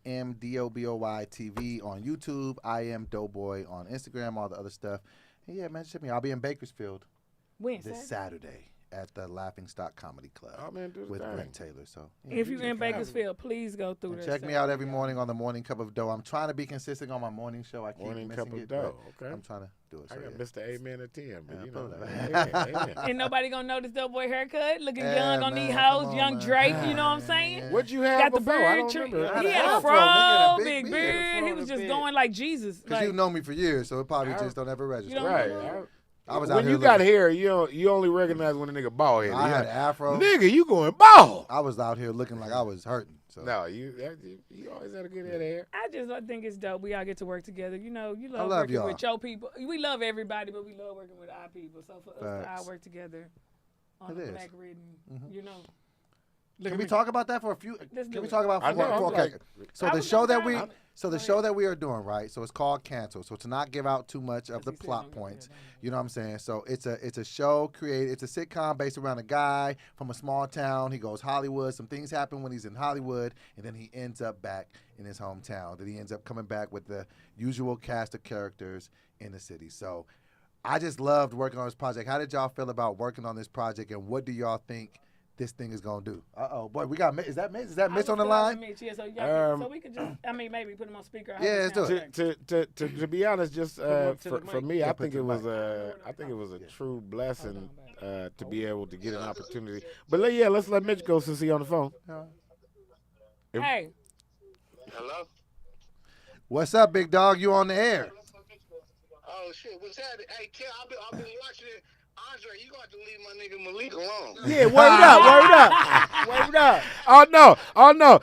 IAM DOBOY TV on YouTube. I am Doughboy on Instagram. All the other stuff. And yeah, man, ship me. I'll be in Bakersfield When this Saturday at the Laughing Stock Comedy Club Oh, man, do the with thing. Brent Taylor. So yeah, If you're in Bakersfield, please go through there. check me out every morning on the Morning Cup of Dough. I'm trying to be consistent on my morning show. I keep Morning missing Cup of it, Dough, but okay. I'm trying to do it. So I got yeah. Mr. Amen at 10, but Yeah, you know. pull it Amen. Ain't nobody gonna notice Doughboy haircut, looking Yeah, young on man, these come hoes, on, young man. Drake. You know what I'm Yeah, saying? yeah. What'd you have Got the before? I bird don't tree. remember. He I had a afro, fro, nigga, a big big beard. beard. He was just beard. going like Jesus. Because Like, you've known me for years, so it probably just don't ever register. don't Right. remember? I was out When here you got looking- hair, you only recognize when a nigga bald headed. I had an afro. Nigga, you going bald. I was out here looking like I was hurting. So No, you always had a good head of hair. I just think it's dope. We all get to work together. You know, you love love working y'all. with your people. We love everybody, but we love working with our people. So for us to Facts. all work together on It the is. Black Written, you know. Can we talk about that for a few? Let's do Can we it. talk about? I know, I'm okay. like- So I the was show that gonna we, try- so the Go show ahead. that we are doing, right? So it's called Cancel. So to not give out too much of the he said plot don't give points, that, you know what I'm saying? So it's a show created. It's a sitcom based around a guy from a small town. He goes Hollywood. Some things happen when he's in Hollywood, and then he ends up back in his hometown. Then he ends up coming back with the usual cast of characters in the city. So I just loved working on this project. How did y'all feel about working on this project, and what do y'all think this thing is gonna do? Boy, we got is that Mitch? Is that Mitch on the line? Mitch, yeah, so, so we could just, maybe put him on speaker. Yeah, let's do it. To be honest, just up to the for mic. me, Yeah, I put think the it was mic. a true blessing to be able to get an opportunity. But let's let Mitch go since he's on the phone. Hey, Hello? What's up, big dog? You on the air? Oh, shit. What's happening? Hey, Kel, I've been watching it. Andre, you got to leave my nigga Malik alone. Yeah, word up. Oh no.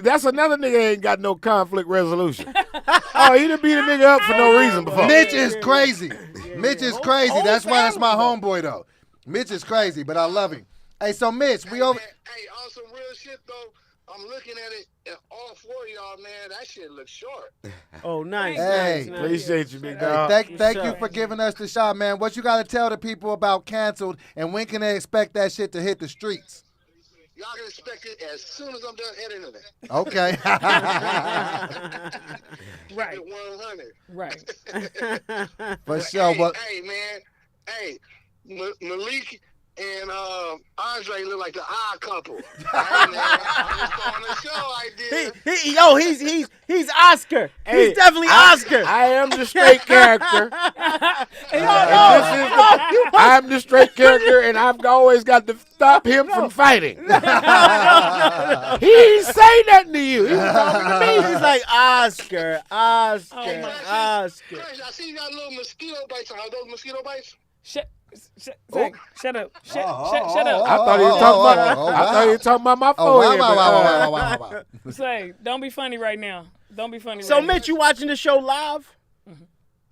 That's another nigga ain't got no conflict resolution. He done beat a nigga up for no reason before. Mitch is crazy. Mitch is crazy. Whole That's why that's my family, homeboy though. Mitch is crazy, but I love him. Hey, so Mitch, we over. Hey, on some real shit, though, I'm looking at it, and all four of y'all, man, that shit looks short. Oh, nice. Hey, nice. Appreciate you, big Hey, dog. thank you for giving us the shot, man. What you got to tell the people about Canceled, and when can they expect that shit to hit the streets? Y'all can expect it as soon as I'm done editing it. Okay. right, Keep it 100. right. For sure. Hey, But hey, man. Hey, Malik and Andre look like the odd couple. Hey, man, on the show I did. He's Oscar. Hey, He's definitely Oscar. I am the straight character. I'm the straight character, and I've always got to stop him from fighting. He ain't say nothing to you. He was talking to me. He's like Oscar. Crash, I see you got little mosquito bites on. Are those mosquito bites? Shut up. Oh, Shut up. I thought he was talking about my Oh, forehead. wow. Say, don't be funny right now. Don't be funny So, right now. Mitch, you watching the show live?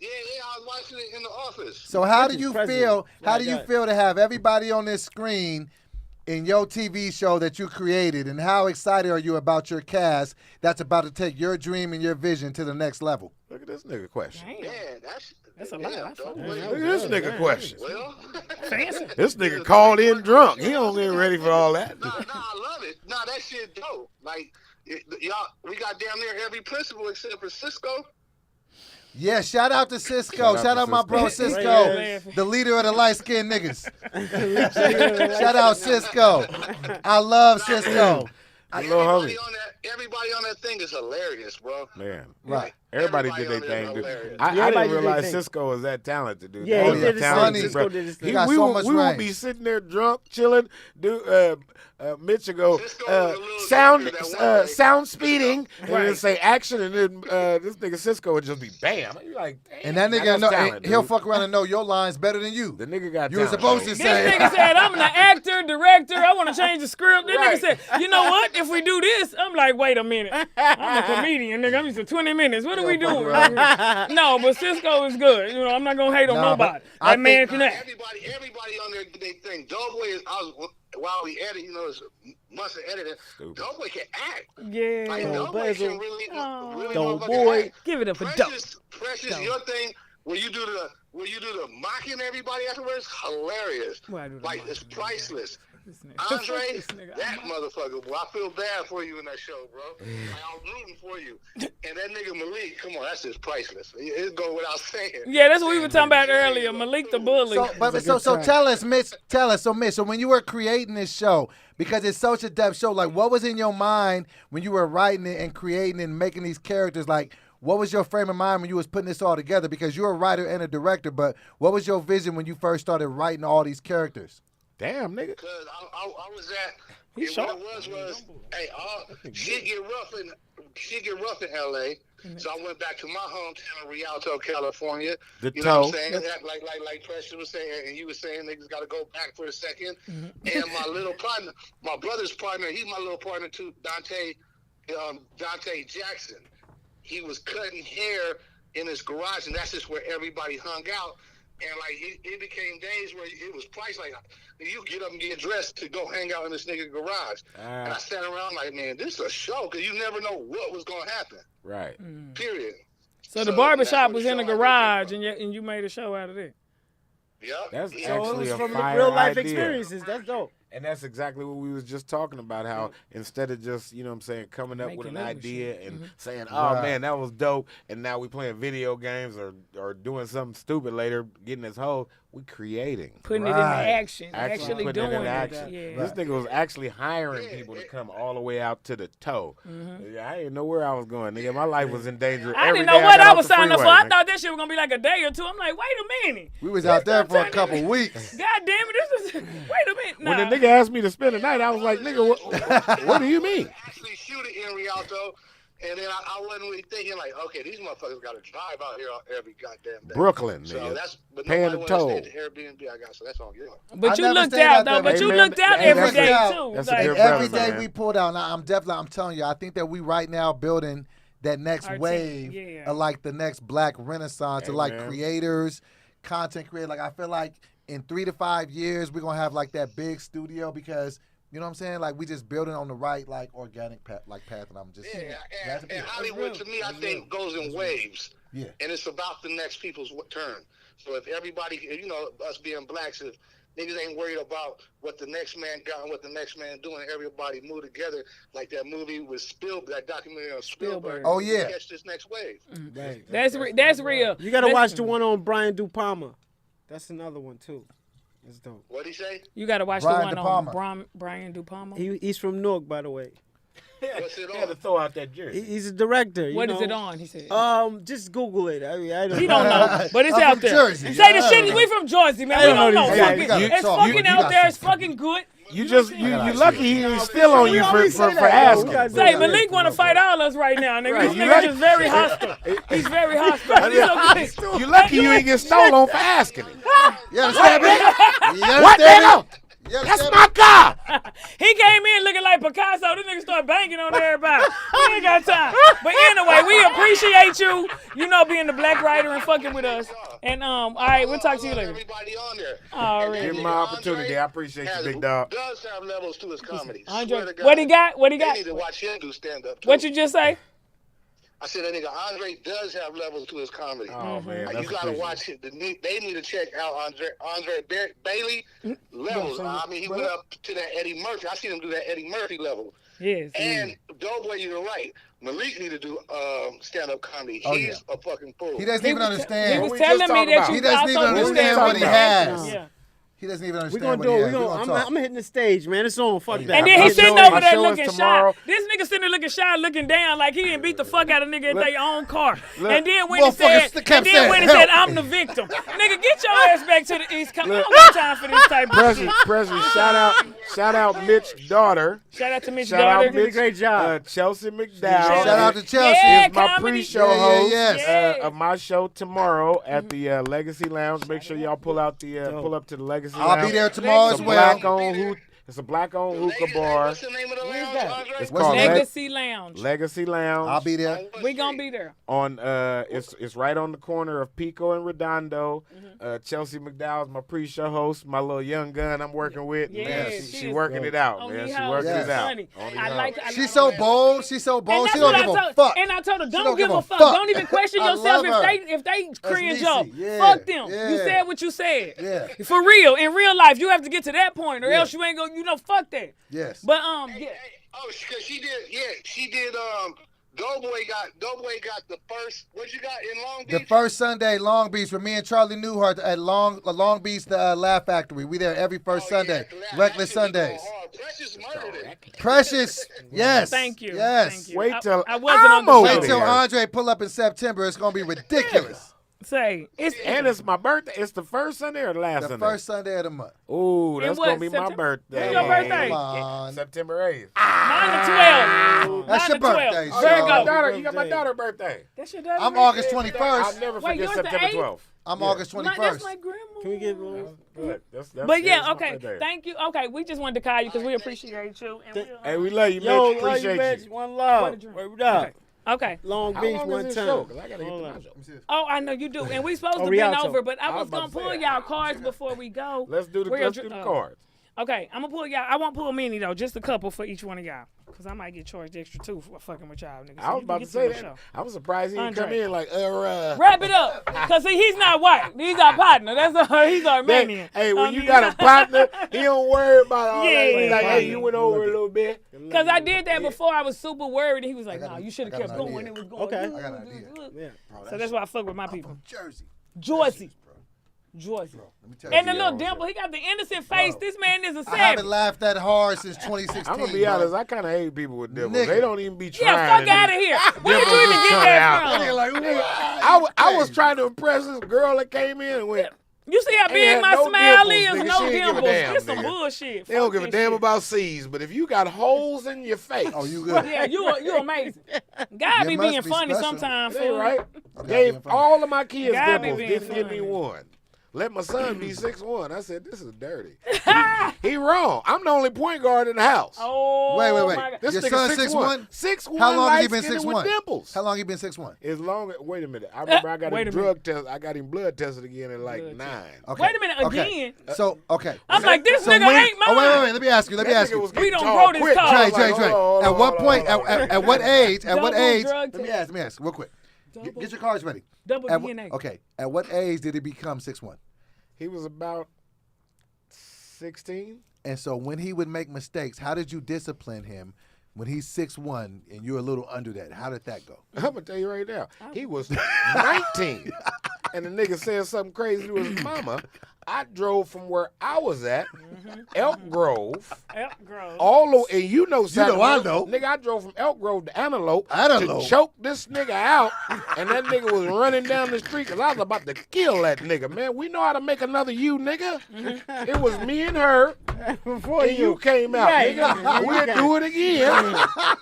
Yeah, I was watching it in the office. So how do Mitch is you president. feel? How Right, do you right. feel to have everybody on this screen in your TV show that you created, and how excited are you about your cast that's about to take your dream and your vision to the next level? Look at this nigga question. Damn. Yeah, That's a lot. That's a lot. Look at this nigga question. Well, Fancy. This nigga called in drunk. He don't get ready for all that. nah, I love it. Nah, that shit dope. Like, y'all, we got damn near every principal except for Cisco. Yeah, shout out to Cisco. Shout out my bro Cisco, Yeah. the leader of the light-skinned niggas. Shout out Cisco. I love Cisco. Everybody on that thing is hilarious, bro. Man, Right. Everybody did their on there thing, is dude. hilarious. I Everybody didn't did their realize thing. Cisco was that talented, dude. Yeah, That he was did a his talented thing. bro. Cisco did his thing. He got we so will, much we will range. be sitting there drunk, chilling, Mitch will go, Cisco was a little sound darker that one day. sound speeding, and then Right. say action, and then this nigga Cisco would just be bam. You're like, damn, And that nigga, that's know, talent, he'll dude. fuck around and know your lines better than you. The nigga got You were talent, supposed to dude. This say. nigga said, I'm an actor, director. I want to change the script. This Right. nigga said, you know what? If we do this, I'm like, wait a minute. I'm a comedian, nigga. I'm used to 20 minutes. What are we doing? No, but Cisco is good. You know, I'm not gonna hate on Nah, but nobody. I That man think- can act. Everybody on there, they think Doughboy is. While we edit, you know, it's months of editing. Stupid. Doughboy can act. Like Yeah. Doughboy Basil. can really Doughboy. motherfucking act. Give it up for Dope. Precious, your thing where you do the mocking everybody afterwards, hilarious. Why do the Like mocking? it's priceless. This nigga. Andre, This nigga. that motherfucker, boy, I feel bad for you in that show, bro. Like, I'm rooting for you. And that nigga Malik, come on, that's just priceless. It go without saying. Yeah, that's what we were talking about earlier. Malik the Bully. So tell us, Mitch. So Mitch. So when you were creating this show, because it's such a depth show, like what was in your mind when you were writing it and creating it and making these characters? Like, what was your frame of mind when you was putting this all together? Because you're a writer and a director, but what was your vision when you first started writing all these characters? Damn, nigga. Because I was at, He's and sharp. what it was, hey, shit get rough in L.A., so I went back to my hometown of Rialto, California. The You know what I'm toe. saying? Like Precious was saying, and you were saying niggas got to go back for a second. Mm-hmm. And my little partner, my brother's partner, he's my little partner too, Dante Jackson. He was cutting hair in his garage, and that's just where everybody hung out. And like it became days where it was priced like you get up and get dressed to go hang out in this nigga garage. And I sat around like, man, this is a show because you never know what was gonna happen. Right. Period. So the So barbershop that's was what in the the show garage, I and you made a show out of it. Yep. That's Yeah. So it actually was a from fire real life idea. experiences. That's dope. And that's exactly what we was just talking about, how instead of just, you know what I'm saying, coming up with an Making up idea shit. and saying, oh, Right. man, that was dope, and now we playing video games or doing something stupid later, getting this whole, we creating. Putting it Right. into action. Actually Actually putting it doing in it. action. Yeah. This nigga was actually hiring people to come all the way out to the toe. Yeah, I didn't know where I was going, nigga. My life was in danger I every didn't day know what got I off was the signing up for. freeway, I nigga. thought that shit was gonna be like a day or two. I'm like, wait a minute. We was out there for a Stop couple weeks. God damn it, this is. Wait a minute. Nah. When the nigga asked me to spend the night, I was like, nigga, what do you mean? Actually shoot it in Rialto, and then I wasn't really thinking like, okay, these motherfuckers got to drive out here every goddamn day. Brooklyn, So nigga. that's but Paying nobody the wanted to stay toll. at the Airbnb I got, so that's on you. But I you never looked stayed out out there, though. But man. you Hey, looked man, out hey, every that's day a- too. that's a Like, good And brother, every day man. we pulled out. I'm telling you, I think that we right now building that next Our team, wave yeah. of like the next black renaissance of like man. creators, content creators. Like I feel like in 3 to 5 years we're gonna have like that big studio because you know what I'm saying? Like we just building on the right like organic path, and I'm just Yeah, That's and real. Hollywood to me, I think goes in waves, yeah. and it's about the next people's turn. So if everybody, you know, us being blacks, if niggas ain't worried about what the next man got and what the next man doing, everybody move together like that movie with Spielberg, that documentary on Spielberg. Oh, yeah. Catch this next wave. That's real. You gotta watch the one on Brian De Palma. That's another one too. That's dope. What'd he say? You got to watch Brian the one De on Palma. Brian De Palma. He's from Newark, by the way. What's it He had to on? throw out that jersey. He's a director. What is know. it on? He said. Just Google it. I mean, I don't He don't know, but it's I'm out from there. Jersey. Say the Yeah. shit. We from Jersey, man. I We don't don't know know. these Fuck guys. it. You gotta It's talk. fucking You out got there. It's some- fucking good. You just you lucky he ain't still on you always for say that. asking. We gotta do Say that. Malik want to fight all us right now, nigga. Right, This you nigga like- is very hostile. He's very hostile. He's okay. You lucky you ain't get stolen on for asking him. You understand me? You What understand nigga? me? You You That's understand my me? car. He came in looking like Picasso. This nigga started banging on everybody. We ain't got time. But anyway, we appreciate you, being the black writer and fucking with us. And all right, we'll talk to you later. Everybody on there. All And right. Give me my opportunity. I appreciate you, big dog. Does have levels to his comedy. Andre, Swear to God. what he got? What he They got? need to watch him do stand up. What you just say? I said that nigga Andre does have levels to his comedy. Oh man, You that's gotta appreciated. watch it. They need to check out Andre Bailey levels. I mean, he went up to that Eddie Murphy. I seen him do that Eddie Murphy level. Yes. And Doughboy, you're right. Malik need to do stand-up comedy. Oh, He's a fucking fool. He doesn't even He understand. was we telling just me talking that about? you He doesn't even also do understand that. what he has. Yeah. He doesn't even We understand gonna what do he it. has. We gonna, I'm hitting the stage, man. It's on. Fuck that. And then My he sitting show- over my there show is looking tomorrow. shy. This nigga sitting there looking shy, looking down like he didn't beat the fuck out of nigga at their own car. And then when he Motherfuckers said, kept saying, "I'm "Help." the victim," nigga, get your ass back to the East Coast. I don't got time for this type of shit. Presley, shout out Mitch's daughter. Shout out to Mitch Shout out daughter. did a great job. Chelsea McDowell. Shout out to Chelsea. Yeah, Is my comedy. pre-show Yeah, host yes. of my show tomorrow at the Legacy Lounge. Make sure y'all pull up to the Legacy Lounge. I'll be there tomorrow It's as a well. It's a black-owned hookah bar. What's the name of the lounge, Andre? It's called Legacy Lounge. Legacy Lounge. I'll be there. We gonna be there. On it's right on the corner of Pico and Redondo. Chelsea McDowell's my pre-show host, my little young gun I'm working with. Yeah, Man, she she is working it out, On man. these She hoes working is it out. funny. On these I hoes. like. She's so bold. She's so And bold. that's She don't what give I a told. fuck. And I told her, She don't give a fuck. fuck. Don't even question I yourself love her. if they cringe Niecy. up. Yeah, Fuck them. yeah. You said what you said. Yeah. For real, in real life, you have to get to that point, or Yeah. else you ain't gonna. Fuck that. Yes. But Hey, oh, because she did. Doughboy got the first. What you got in Long Beach? The first Sunday, Long Beach, with me and Charlie Newhart at Long Beach, the Laugh Factory. We there every first Sunday. Reckless Sundays. Precious murdered it. Precious, yes. Thank you. Yes. Thank you. Wait till I wasn't on the I'm show. over Wait till there. Andre pull up in September. It's gonna be ridiculous. Say it's And it's my birthday. It's the first Sunday or the last The Sunday? first Sunday of the month. Ooh, And that's what, gonna be my September? birthday. When's your birthday? Come on. September 8th. 9 to 12. That's 9 your to 12. birthday, Oh, Virgo. you got my Virgo. daughter. You got my daughter's birthday. That's your daughter's I'm birthday? August I'll 21st. never Wait, forget yours the September 8th? 12th. I'm August That's 21st. my grandma. Can we get a little? Good. But yeah, that's my okay. birthday. Thank you. Okay, we just wanted to call you because we appreciate you. And Hey, we love you, Yo, Mitch. love you, Appreciate Mitch. you. One love. What a dream. Word up. okay. Long How Beach long one is this show? time. 'Cause I gotta get the matchup. Oh, I know you do. And we supposed Oh, to be Rialto. over, but I I was was gonna about to pull say, y'all cards before we go. Let's do the cards. Okay, I'm gonna pull y'all. I won't pull many though, just a couple for each one of y'all, cause I might get charged extra too for fucking with y'all niggas. I was about to say that. I was surprised he didn't come Andre. in like, Wrap it up, cause see, he's not white. He's our partner. He's Armenian. Hey, when you got a partner, he don't worry about all that. Yeah. He's like, hey, you went over a little bit. Cause I did that before. I was super worried, and he was like, I got "No, an- you should have I got kept an going. idea. It was going Okay. good." I got an idea. Yeah. Bro, So that's why I fuck with my people. from Jersey. Jersey, Bro. Jersey, Let me tell you. and the little dimple. He got the innocent face. This man is a I haven't savage. laughed that hard since 2016. I'm gonna be bro. honest. I kind of hate people with dimples. Nigga. They don't even be trying. Yeah, fuck out of here. Where did you even get that Nigga, from? like, I was trying to impress this girl that came in and went. You see how Ain't big had my no smile dimples, is? nigga. No She ain't give a dimples. damn, It's some nigga. bullshit. They don't Fuck give a this damn shit. about C's, but if you got holes in your face, Oh, you good? Yeah, you amazing. God You be must being be funny special. sometimes, that ain't fool. right. Okay, Gave being funny. all of my kids God be dimples, being didn't give me funny. one. Let my son be 6'1". I said, this is dirty. He wrong. I'm the only point guard in the house. Oh, Wait. my God. This Your nigga son 6'1". 6'1"? 6'1", How long has he been light-skinned with 6'1"? dimples. How long you been 6'1"? As long as, wait a minute. I remember I got Wait him a minute. drug test. I got him blood tested again at like Blood 9. Okay. Wait a minute, okay. again? So, okay. I'm like, this So nigga when- ain't mine. Oh, wait. Let me ask you. That Ask nigga you. was We getting don't tall grow this quick. tall. I was Trey. like, hold on, At what hold on, point? hold on. At what age? At what Double age? drug Let me test. ask real quick. Double- Get your cards ready. Double At DNA. okay. At what age did he become 6'1"? He was about 16. And so when he would make mistakes, how did you discipline him when he's 6'1" and you're a little under that? How did that go? I'm gonna tell you right now. He was 19, and the nigga said something crazy to his mama. I drove from where I was at, Elk Grove, Yep, gross. all the and you know, I know. Nigga, I drove from Elk Grove to Antelope Antelope. to choke this nigga out, and that nigga was running down the street because I was about to kill that nigga. Man, we know how to make another you, nigga. It was me and her. Before And you came out, Right. nigga. We'll do it again.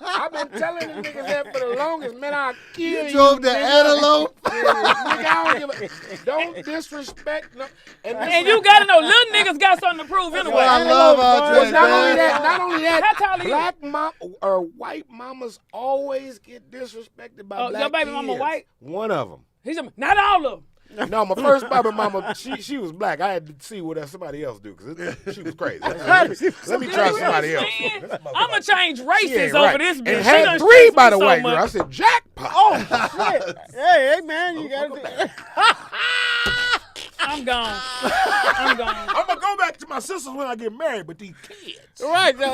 I've been telling the niggas that for the longest, man. I'll kill you. Drove to nigga. Antelope. Nigga, I don't give a, don't disrespect no. And And you gotta know, little niggas got something to prove anyway. Well, I love Andre. Not only man. that, How tall are you? black mom or white mamas always get disrespected by black your baby kids. mama white? One of them. He's a, not all of them. No, my first baby mama, she was black. I had to see what somebody else do because she was crazy. Let me try somebody else. I'm gonna change She races ain't over right. this bitch. And She had done 3 stressed by me the so white much. girl. I said, jackpot. Oh shit! Hey man, you gotta. I'm gone. I'm gone. I'm going to go back to my sisters when I get married, but these kids. Right now.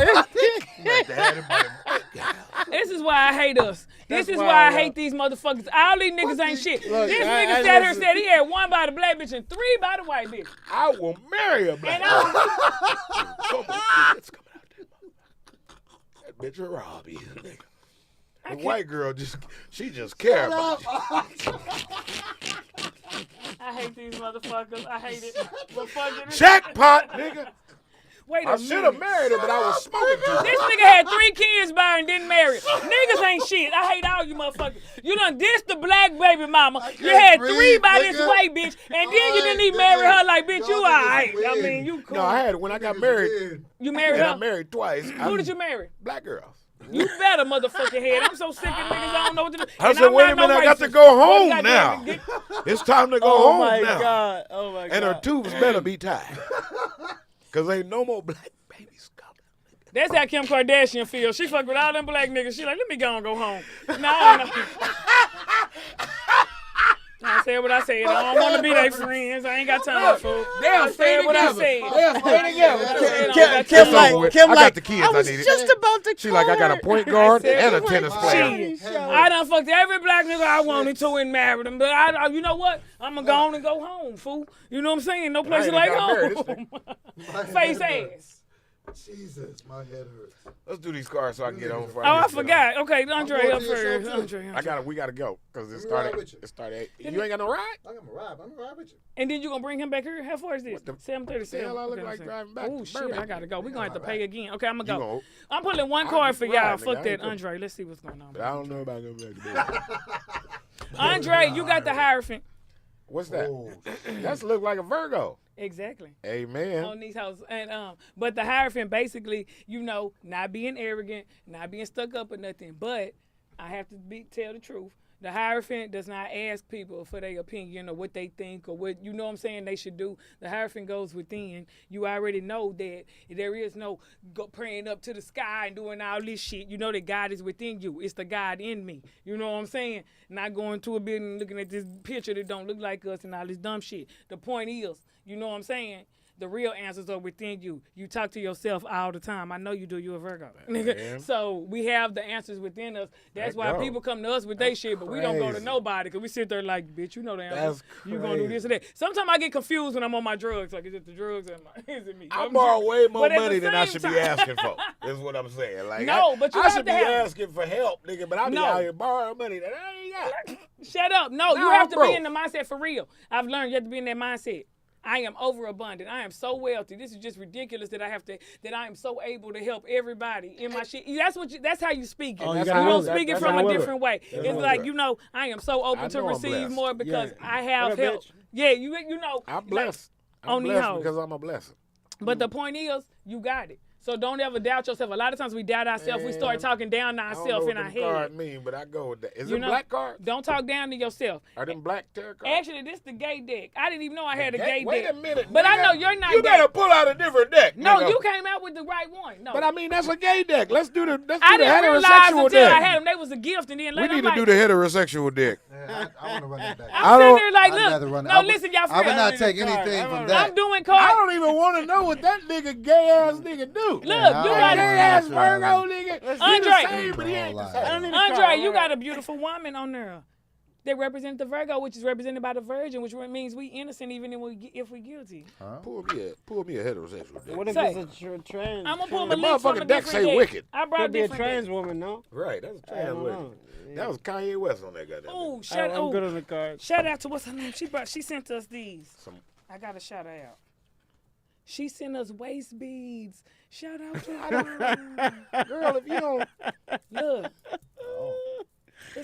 This is why I hate us. This That's is why I wild, hate these motherfuckers. All these niggas ain't shit. Look, This I nigga sat here and listen- said he had 1 by the black bitch and 3 by the white bitch. I will marry a black And girl. I'm, Kids coming out there. That bitch will rob you. The white girl she just care about you. I hate these motherfuckers. I hate it. But fuck it. Jackpot, nigga. Wait a I should have minute. married her, but I was smoking too much. This nigga had 3 kids by her and didn't marry her. Niggas ain't shit. I hate all you motherfuckers. You done dissed the black baby mama. You had 3 breathe, by this nigga. white bitch, and then you Alright, didn't even marry nigga. her like, bitch, you Y'all alright. niggas I win. mean, you cool. No, I had when I got married. You married And I her? married twice. Who did you marry? Black girls. You better, motherfucking head. I'm so sick of niggas. I don't know what to do. I And said, I'm wait not a minute, no I got to racist. go But home goddamn now. it, It's time to go Oh home my now. god! Oh my god! And her tubes better be tied. Because ain't no more black babies coming. That's how Kim Kardashian feels. She fuck with all them black niggas. She like, let me go and go home. No. I said what I said. I don't want to be their friends. I ain't got time for it. I said what I said. Kim It's like over with. Kim I got like the kids I was I needed. just about to. She like, I got a point guard said and a what tennis I player. Shit. I done fucked every black nigga I wanted to and married him. But you know what? I'm going to go on and go home, fool. You know what I'm saying? No place ain't like got married, home. My Face head hurts. ass. Jesus, my head hurts. Let's do these cars so I can get on. Oh, I forgot. Okay, Andre going up to your show, first. too. Andre. We gotta go because it Let me ride started. with you. It started. You ain't got no ride. I'm gonna ride with you. And then you gonna bring him back here? How far is this? What the 7:37. hell I look Okay, like I'm driving back Oh to shit, Burbank? I gotta go. We gonna have to pay again. Okay, I'm You gonna go. gonna- I'm pulling one I'll card just for ride, y'all. nigga. Fuck I that, ain't Andre. Let's see what's going on. But I don't know about no black. Andre, you got the Hierophant. What's that? Oh, That's look like a Virgo. Exactly. Amen. On these houses. And but the Hierophant basically, not being arrogant, not being stuck up or nothing. But I have to tell the truth. The Hierophant does not ask people for their opinion or what they think or what they should do. The Hierophant goes within. You already know that there is no praying up to the sky and doing all this shit. You know that God is within you. It's the God in me. You know what I'm saying? Not going to a building and looking at this picture that don't look like us and all this dumb shit. The point is, you know what I'm saying? The real answers are within you. You talk to yourself all the time. I know you do. You're a Virgo. So we have the answers within us. That's why go. people come to us with their shit, but we don't go to crazy. nobody because we sit there like, bitch, you know the answers. That's You gonna do this or that. Sometimes I get confused when I'm on my drugs. Like, is it the drugs or is it me? I borrow way more But at the money than I same should time- be asking for. Is what I'm saying. Like, No, but you I have should to be have- asking for help, nigga. But I be No. out here borrowing money that I ain't got. Shut up. No, you Nah, have I'm to broke. be in the mindset for real. I've learned you have to be in that mindset. I am overabundant. I am so wealthy. This is just ridiculous that I am so able to help everybody in my shit. That's how you speak it. Oh, you you gotta don't know speak it that. from That's a how different way. That's It's how like, it I am so open I to know I'm receive blessed. more because Yeah. I have What up, help. bitch? Yeah, you know. I'm like, blessed. on I'm these blessed hoes. because I'm a blessing. But the point is, you got it. So don't ever doubt yourself. A lot of times we doubt ourselves. We start Man, talking down to I don't know ourselves what in our them head. cards mean, but I go with that. Is You it know, black cards? Don't talk down to yourself. Are them black tarot cards? Actually, this the gay deck. I didn't even know I had a gay Wait deck. a minute. But I nigga. know you're not You gay. better pull out a different deck. No, nigga. you came out with the right one. No. But I mean, that's a gay deck. Let's do the I didn't realize heterosexual until I deck. had them. They was a gift, and then We later need I'm to like, do the heterosexual deck. yeah, I want to run that back. I'm sitting there like, I'd rather look, run it. no, listen, y'all. I would not forgot. take anything from that. I'm doing I cards. don't even want to know what that nigga gay ass nigga do. Look, Yeah, you I got don't Gay know. ass That's Virgo right. nigga. Let's He Andre. the same, but he ain't the I same. don't need a Andre, card. you All got right. a beautiful woman on there. They represent the Virgo, which is represented by the Virgin, which means we innocent even if we guilty. Pull me a heterosexual deck. What if Say. it's a trans? I'm gonna pull The my link from a motherfucking deck different say deck. wicked. I brought Could be a different trans decks. woman, no? Right, that's a I don't trans lady. know. That was Kanye West on that goddamn. Ooh, I'm good on the cards. shout out to what's her name? She sent us these. Some- I gotta shout her out. She sent us waist beads. Shout out to her. Girl, if you don't, Look.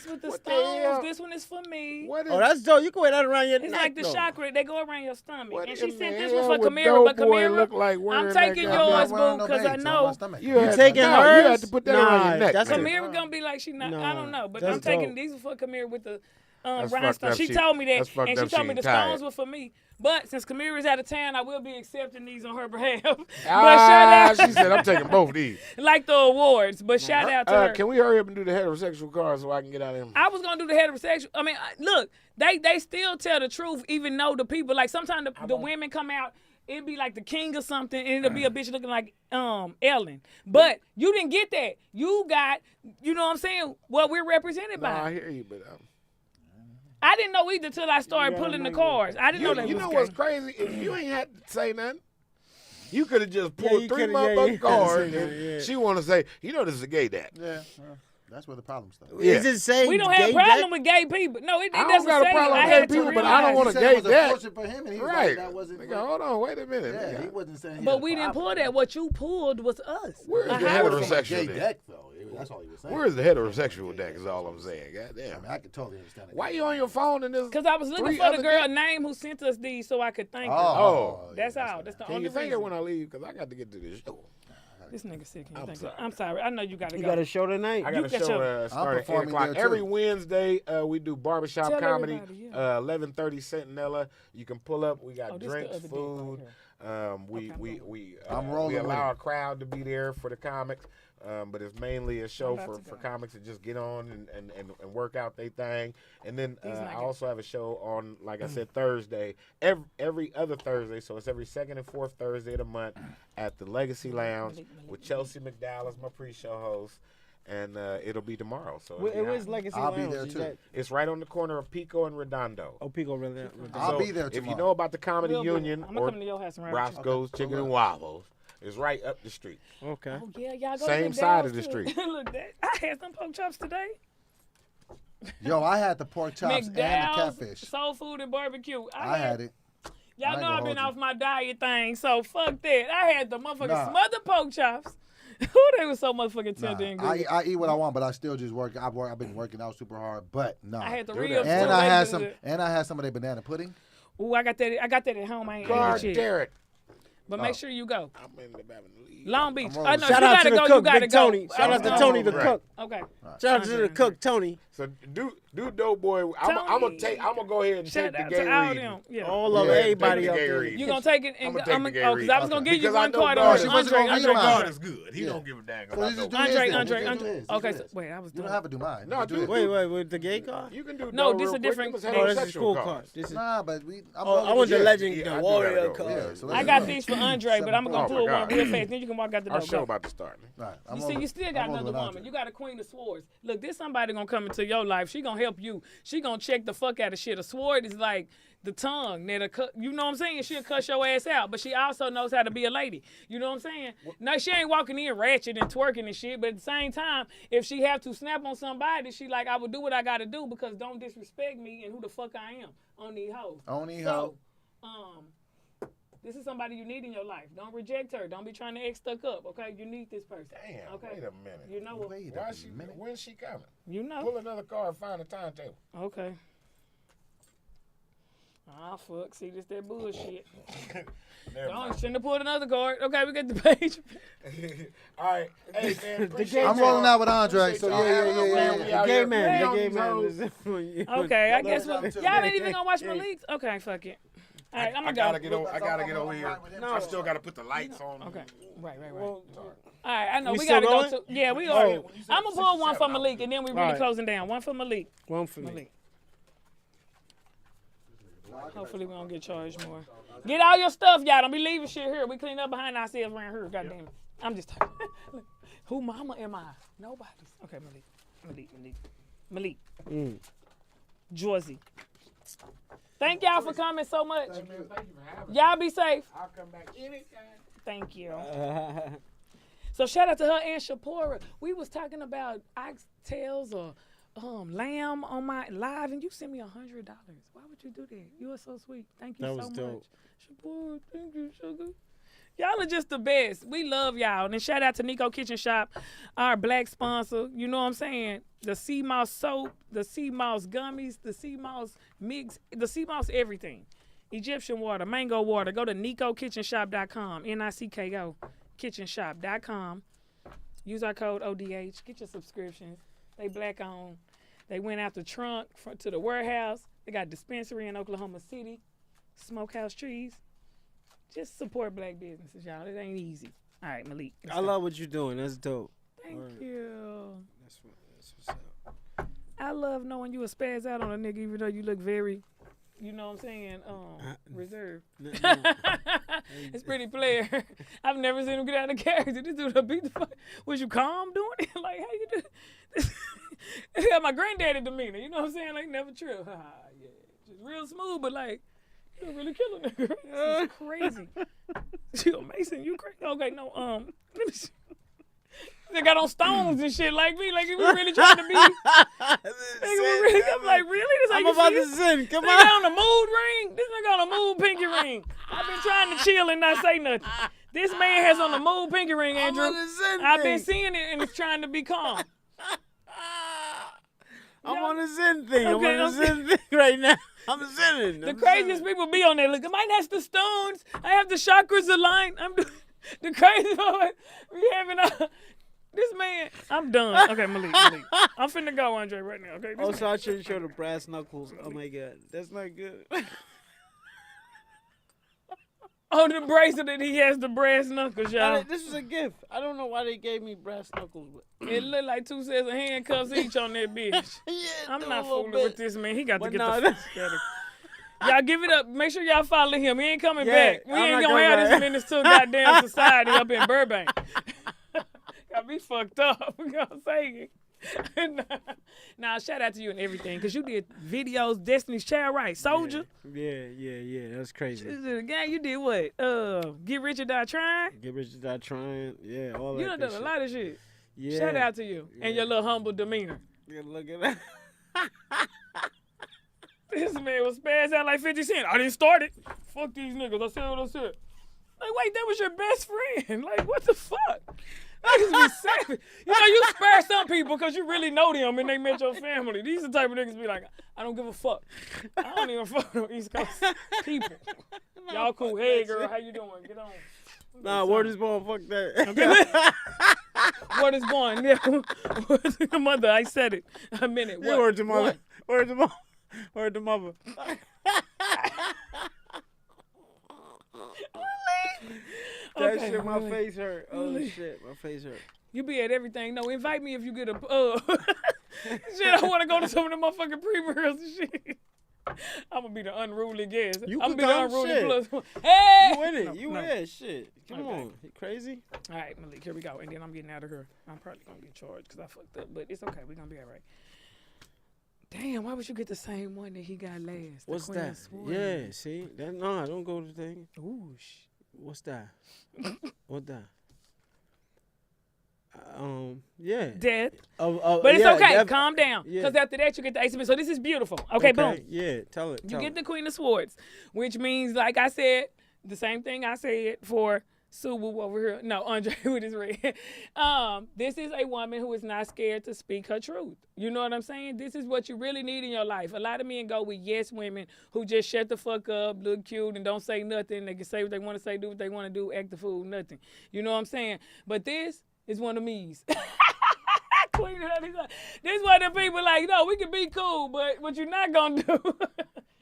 This with the What the hell? stones. This one is for me. What is Oh, that's dope. You can wear that around your It's neck. like the though. chakra. They go around your stomach. What And she in sent the this hell one for would Kamira, but Doughboy Kamira, look like wearing I'm that taking goddamn- yours, I'm not wearing boo, no because I baits on my know. stomach. You had to- taking no, You had hers? to put that around Nah, your neck. that's man. Kamira gonna be like she not. I don't know, but that's I'm taking dope. these for Kamira with the That's fucked rhinestones. up. She told me that, That's fucked and she up. told me She the ain't stones tired. were for me. But since Kamira's out of town, I will be accepting these on her behalf. but Ah, shout out, she said, I'm taking both of these. like the awards. But shout out to her. Can we hurry up and do the heterosexual card so I can get out of here? I was gonna do the heterosexual. I mean, look, they still tell the truth, even though the people like sometimes the women come out. It'd be like the king or something, and it'll be a bitch looking like Ellen. But you didn't get that. You got, you know what I'm saying? What we're represented No, by. I hear you, but I didn't know either till I started pulling the cards. I didn't know that. you was know gay. what's crazy? If you ain't had to say nothing, you could have just pulled you 3 coulda- motherfucking yeah. cards, Yeah. and she want to say, you know, this is a gay dad. Yeah, that's where the problem starts. Yeah. Is it saying We don't gay have a problem deck? with gay people. No, it I don't doesn't got a say problem it. I with had gay to people, but I don't realize. want He to said it gay was a that. portrait for him, and he was Right. like, that wasn't. Nigga, hold on, wait a minute. Yeah, nigga. he wasn't saying. he But had a we didn't problem. pull that. What you pulled was us. Where's the How- It was from a heterosexual gay deck? deck, though. That's all he was saying. Where's the heterosexual deck is all I'm saying. I Goddamn. mean, I could totally understand it. Why you on your phone in this? Because I was looking 3 for the other girl decks? name who sent us these so I could thank her. Oh. That's all. That's the Can only you think reason. it when I leave? Because I got to get to this show. This nigga sick. Can you I'm think sorry. I'm sorry. I know you got to You go. got a show tonight? I got a got show your- start at 8 performing o'clock. there, too. Every Wednesday, we do barbershop Tell comedy, everybody, yeah. 11:30 Centinela. You can pull up. We got Oh, this the drinks, other day right food. here. We I'm rolling we with allow it. a crowd to be there for the comics, but it's mainly a show about for, to go. for comics to just get on and work out their thing. And then These I not also have a show on, like I said, Thursday, every other Thursday. So it's every second and fourth Thursday of the month at the Legacy Lounge with Chelsea McDowell as my pre-show host. And it'll be tomorrow. So Where- if you're Where's out- Legacy I'll be Lounge? there, Is too. that- it's right on the corner of Pico and Redondo. Oh, Pico really. I'll be there If you tomorrow. know about the Comedy We'll be- Union I'm gonna or come to your house and ride with you. Roscoe's Chicken and Waffles, it's right up the street. Okay. Oh yeah, y'all go Same to side of the McDowell's, street. too. Look, that I had some pork chops today. Yo, I had the pork chops and the McDowell's catfish. Soul Food and Barbecue. I had it. Y'all I ain't know gonna I've been hold off my diet thing, so fuck that. I had the motherfucking Nah. smothered pork chops. Ooh, they were so motherfucking Nah, tender and I, good. I eat what I want, but I still just work. I've been working out super hard, but no. I had the Do real. that. And food I had later some. today. And I had some of their banana pudding. Ooh, I got that at home. I ain't God ate it yet. Derek. But make sure you go. I'm in the Babylon League. Long Beach. rolling. I know Shout you out gotta to the go. You cook, gotta Big go. Tony. Shout out to Right. Tony the Right. cook. Okay. Shout out to the cook, Tony. So do Doughboy. I'm Tony. gonna go ahead and Shout take the out gay to all reading. them. Yeah. All of Yeah, everybody take the up gay there. read. You gonna take it and I'ma go, take the gay because I was read. gonna give you Because I one know card God on is- She wasn't Andre. gonna read Andre, mine. Andre. is good. He Yeah. don't give a damn So about you just do no. his Andre, thing. Andre, Just do Andre. his. Just Okay, do so his. wait, I was You doing. don't have to do mine. No, Just do do it. it. Wait, with the gay card? You can do No, Doe this real a quick. different- Them is Oh, that's the heterosexual school cards. card. This is. Nah, but we. I'm Oh, I want the legit. legend, Yeah, the I do warrior gotta go. card. Yeah, so I let's got go. these for Andre, but I'm Oh gonna my pull one God. real fast. Then you can walk out the door. Our show Go. about to start. Right, I'm You see, rolling- you still I'm got rolling another with woman. Andre. You got a queen of swords. Look, this somebody gonna come into your life. She gonna help you. She gonna check the fuck out of shit. A sword is like the tongue that'll cut. You know what I'm saying? She'll cuss your ass out, but she also knows how to be a lady. You know what I'm saying? No, she ain't walking in ratchet and twerking and shit. But at the same time, if she have to snap on somebody, she like, I will do what I gotta do because don't disrespect me and who the fuck I am on these hoes. On these So, this is somebody you need in your life. Don't reject her. Don't be trying to act stuck up. Okay, you need this person. Damn. Okay. Wait a minute. You know what? Wait Why a is she? minute. When's she coming? You know. Pull another card. Find a timetable. Okay. Ah, fuck. See, this that bullshit. Never Don't mind. shouldn't have pulled another card. Okay, we got the page. All right. Hey man. appreciate I'm y'all. rolling out with Andre, Appreciate so y'all yeah, having yeah, us, yeah, man. yeah. We The out gay here. man. We The on gay these hoes. man. Okay, I guess Love what, that. y'all ain't even gonna watch Malik's? Okay, fuck it. All right, I'm I gonna gotta go. get over. I gotta get over here. No. I still gotta put the lights on. Okay. Right. Well, All right, I know We we still gotta go going? to. Yeah, we are. Oh. I'm gonna pull one for Malik, and then we really All right. closing down. One for Malik. one for me. Malik. Hopefully we don't get charged more. Get all your stuff, y'all. Don't be leaving shit here. We clean up behind ourselves around here. God damn it. I'm just talking. Who mama am I? Nobody's. Okay, Malik. Jorzy. Thank y'all for coming so much. Thank you for having me. Y'all be safe. I'll come back anytime. Thank you. So shout out to her and Shapora. We was talking about oxtails or lamb on my live, and you sent me $100. Why would you do that? You are so sweet. Thank you That so was much. dope. Shapora, thank you, sugar. Y'all are just the best. We love y'all. And shout out to NICKO Kitchen Shop, our black sponsor. You know what I'm saying? The sea mouse soap, the sea mouse gummies, the sea mouse mix, the sea mouse everything. Egyptian water, mango water. Go to NICKOKitchenShop.com, NICKO kitchenshop.com. Use our code ODH. Get your subscriptions. They black owned. They went out the trunk to the warehouse. They got dispensary in Oklahoma City. Smokehouse trees. Just support black businesses, y'all. It ain't easy. All right, Malik. I love what you're doing. That's dope. Thank you. That's what's up. I love knowing you a spaz out on a nigga, even though you look very, you know what I'm saying, reserved. It's pretty player. I've never seen him get out of character. This dude beat the fuck. Was you calm doing it? Like, how you do this? It's got my granddaddy demeanor. You know what I'm saying? Like, never trip. Yeah. Just real smooth, but like, you really kill a nigga. This is crazy. Yo, Mason, you crazy? Okay, no, let me see. They got on stones and shit like me. Like, if we really trying to be. I'm like, really? This how I'm you about feel? to sin. Come This on. nigga on the mood ring? This nigga on the mood pinky ring. I've been trying to chill and not say nothing. This man has on the mood pinky ring, Andrew. I'm on the sin I've thing. been seeing it and it's trying to be calm. I'm on the Zen thing. Okay, I'm on the Zen thing right now. I'm zenning. The craziest people be on there. Look, mine has the stones. I have the chakras aligned. I'm the crazy one. We having this man. I'm done. Okay, Malik. I'm finna go, Andre, right now. Okay. Oh, so I should show the brass knuckles. Oh my God, that's not good. Oh, the bracelet, he has the brass knuckles, y'all. This is a gift. I don't know why they gave me brass knuckles. But It look like 2 sets of handcuffs each on that bitch. yeah, I'm do a not little fooling bit. with this man. He got to But get no, the fuck out of Y'all give it up. Make sure y'all follow him. He ain't coming Yeah, back. We I'm ain't not gonna coming have this back. menace to goddamn society up in Burbank. Got me fucked up. You know what I'm saying? Nah, shout out to you and everything, because you did videos, Destiny's Child, right? Soldier. Yeah. That's crazy. Gang, you did what? Get Rich or Die Trying? Get rich without trying. Yeah, all that. You done good done a shit. lot of shit. Yeah. Shout out to you and your little humble demeanor. Yeah, look at that. This man was spazzed out like 50 Cent. I didn't start it. Fuck these niggas. I said what I said. Like, wait, that was your best friend. Like, what the fuck? Niggas be savage. You know, you spare some people because you really know them and they met your family. These are the type of niggas be like, I don't give a fuck. I don't even fuck with East Coast people. Y'all cool. Hey, girl, how you doing? Get on. Nah, word is born. Fuck that. Okay. Word is born. Yeah. Word to the mother. I said it. A minute. Yeah, What? word to mother. What? Word to mother. Word to mother. That Okay, shit, my Malik. face hurt. Oh shit, my face hurt. You be at everything. No, invite me if you get a shit, I want to go to some of the motherfucking pre-reels and shit. I'm gonna be the unruly guest. You I'm could gonna be the come, unruly shit. plus one. Hey! You in it? No, You no. in it? Shit. Come Okay. on. You crazy? All right, Malik, here we go. And then I'm getting out of here. I'm probably gonna get charged because I fucked up, but it's okay. We're gonna be all right. Damn, why would you get the same one that he got last? The What's Queen that? of Swords. Yeah, see? That, no, don't go to the thing. Ooh, What's that? What that? Yeah. Death. But it's yeah, okay. that- Calm down. yeah. Because after that, you get the Ace of Spades. So this is beautiful. Okay, boom. Yeah, tell it. You Tell get it. the Queen of Swords, which means, like I said, the same thing I said for Subu over here. No, Andre with his red. This is a woman who is not scared to speak her truth. You know what I'm saying? This is what you really need in your life. A lot of men go with yes women who just shut the fuck up, look cute, and don't say nothing. They can say what they want to say, do what they want to do, act the fool, nothing. You know what I'm saying? But this is one of me's. Queen of the- This is one of the people like, no, we can be cool, but what you're not gonna do.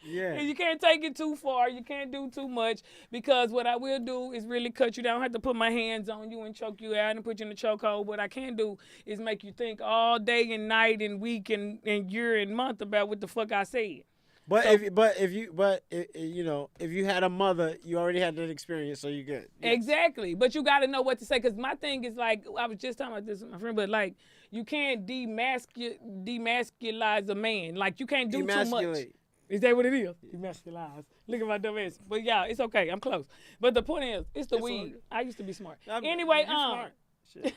Yeah. And you can't take it too far. You can't do too much, because what I will do is really cut you down. I don't have to put my hands on you and choke you out and put you in the chokehold. What I can do is make you think all day and night and week and year and month about what the fuck I said. But So- if you had a mother, you already had that experience, so you good. Yes. Exactly. But you got to know what to say, because my thing is, like, I was just talking about this with my friend, but like, you can't demasculize a man. Like, you can't do too much. Emasculate. Is that what it is? Emasculize. Look at my dumb ass. But yeah, it's okay. I'm close. But the point is, it's the It's all weed. good. I used to be smart. I'm- Anyway, you're smart. shit.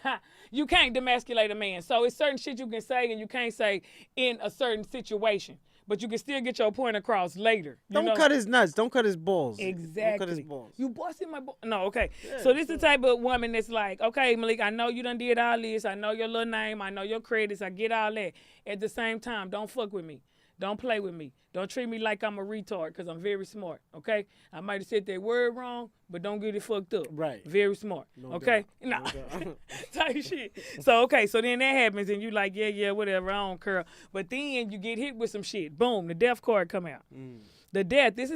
You can't demasculate a man. So it's certain shit you can say and you can't say in a certain situation. But you can still get your point across later. Don't cut his nuts. Don't cut his balls. Exactly. Don't cut his balls. You busting my balls. No, okay. Yeah, so this is the type of woman that's like, okay, Malik, I know you done did all this. I know your little name. I know your credits. I get all that. At the same time, don't fuck with me. Don't play with me. Don't treat me like I'm a retard because I'm very smart, okay? I might have said that word wrong, but don't get it fucked up. Right. Very smart, okay? No. Type shit. So, okay, so then that happens and you like, yeah, whatever, I don't care. But then you get hit with some shit. Boom, the death card come out. The death, this